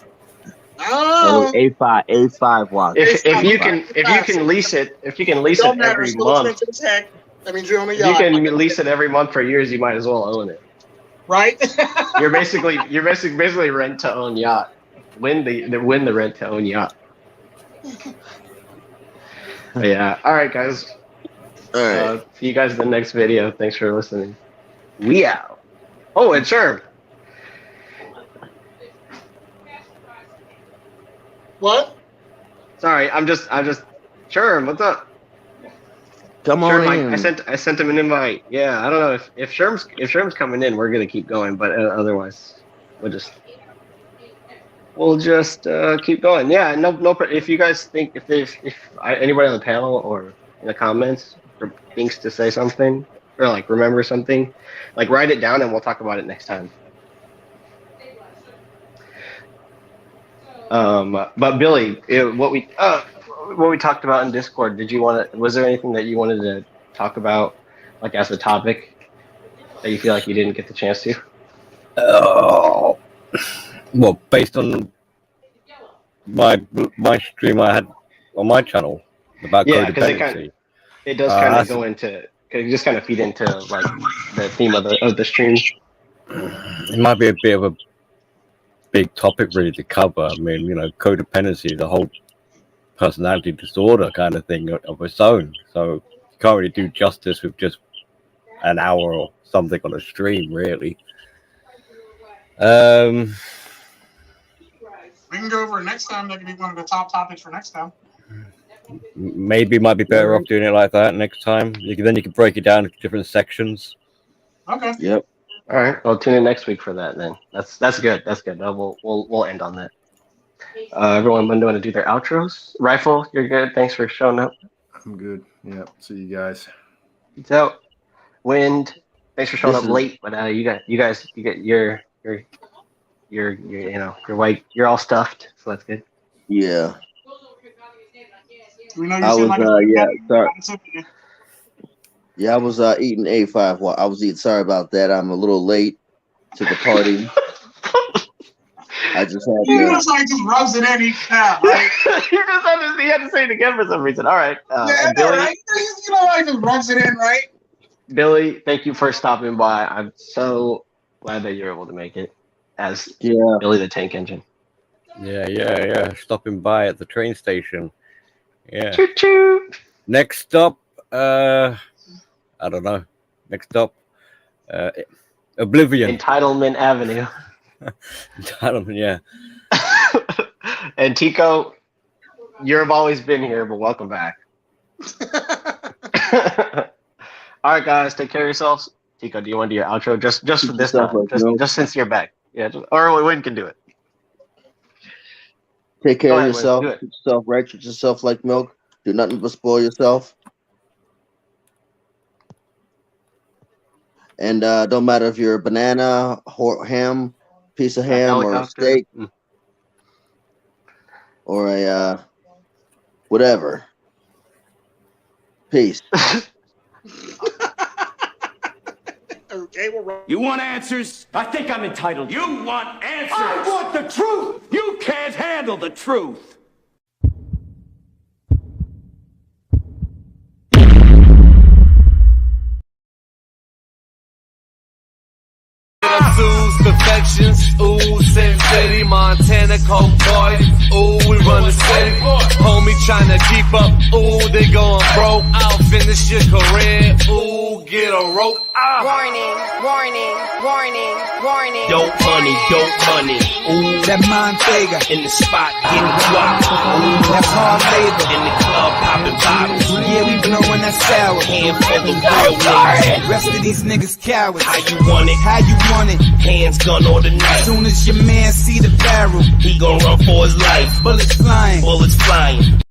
Oh, A5 watch. If you can lease it Don't matter. every It's still month, expensive as heck. That means you're on a if yacht. you can lease it every month for years, you might as well own it. Right? You're basically rent to own yacht. Win the rent to own yacht. But yeah. All right, guys. All right. See you guys in the next video. Thanks for listening. We out. Oh, and Sherm. What? Sorry, I'm just. Sherm, what's up? Come on Sherm, in. I sent him an invite. Yeah, I don't know if Sherm's coming in, we're gonna keep going, but otherwise, we'll just keep going. Yeah, no. If you guys think if anybody on the panel or in the comments thinks to say something or like remember something, like write it down and we'll talk about it next time. But Billy, what we talked about in Discord, was there anything that you wanted to talk about, like as a topic, that you feel like you didn't get the chance to? Well, based on my stream I had on my channel about codependency. It does kind of go into, it just kind of feed into like the theme of the stream. It might be a bit of a big topic really to cover. I mean, you know, codependency is a whole personality disorder kind of thing of its own. So you can't really do justice with just an hour or something on a stream, really. We can go over it next time. That could be one of the top topics for next time. Maybe might be better off doing it like that next time. Then you can break it down into different sections. Okay. Yep. All right. Well, tune in next week for that then. That's good. That's good. We'll end on that. Everyone, when do you want to do their outros? Rifle, you're good. Thanks for showing up. I'm good. Yep. See you guys. Peace out. Wind, thanks for showing up late, but you guys, you're white. You're all stuffed, so that's good. Yeah. We know you I seem was like sorry. Yeah, I was eating A5. Well, I was eating. Sorry about that. I'm a little late to the party. I just had he looks like he just rubs it in each time, right? He had to say it again for some reason. All right. Yeah, Billy, right? You know how he just rubs it in, right? Billy, thank you for stopping by. I'm so glad that you're able to make it as Billy the Tank Engine. Yeah. Stopping by at the train station. Yeah. Choo choo. Next stop, I don't know. Next stop, Oblivion. Entitlement Avenue. Entitlement, yeah. And Tico, you've always been here, but welcome back. All right, guys, take care of yourselves. Tico, do you want to do your outro just for this time? Just since you're back. Yeah, or Wayne can do it. Take care of Wayne, yourself. do it. Keep yourself right. Treat yourself like milk. Do nothing but spoil yourself. And don't matter if you're a banana, ham, piece of ham, or a steak, or a whatever. Peace. Okay, well, You want answers? I think I'm entitled. You want answers? I want the truth! You can't handle the truth. Perfections, ooh, Sin City, Montana, Coke boy, ooh, we run the city, homie tryna keep up, ooh, they going broke, I'll finish your career, ooh, get a rope, Warning, warning, warning, warning. Dope money, ooh, That Montega. in the spot, getting guap, ooh, That's hard labor. in the club, popping bottles, Yeah, we blowing that sour. handful of real niggas, Rest of these niggas cowards. how you want it, How you want it? hands gun or the knife, Soon as your man see the barrel, he gon' run for his life, bullets flying. bullets flying.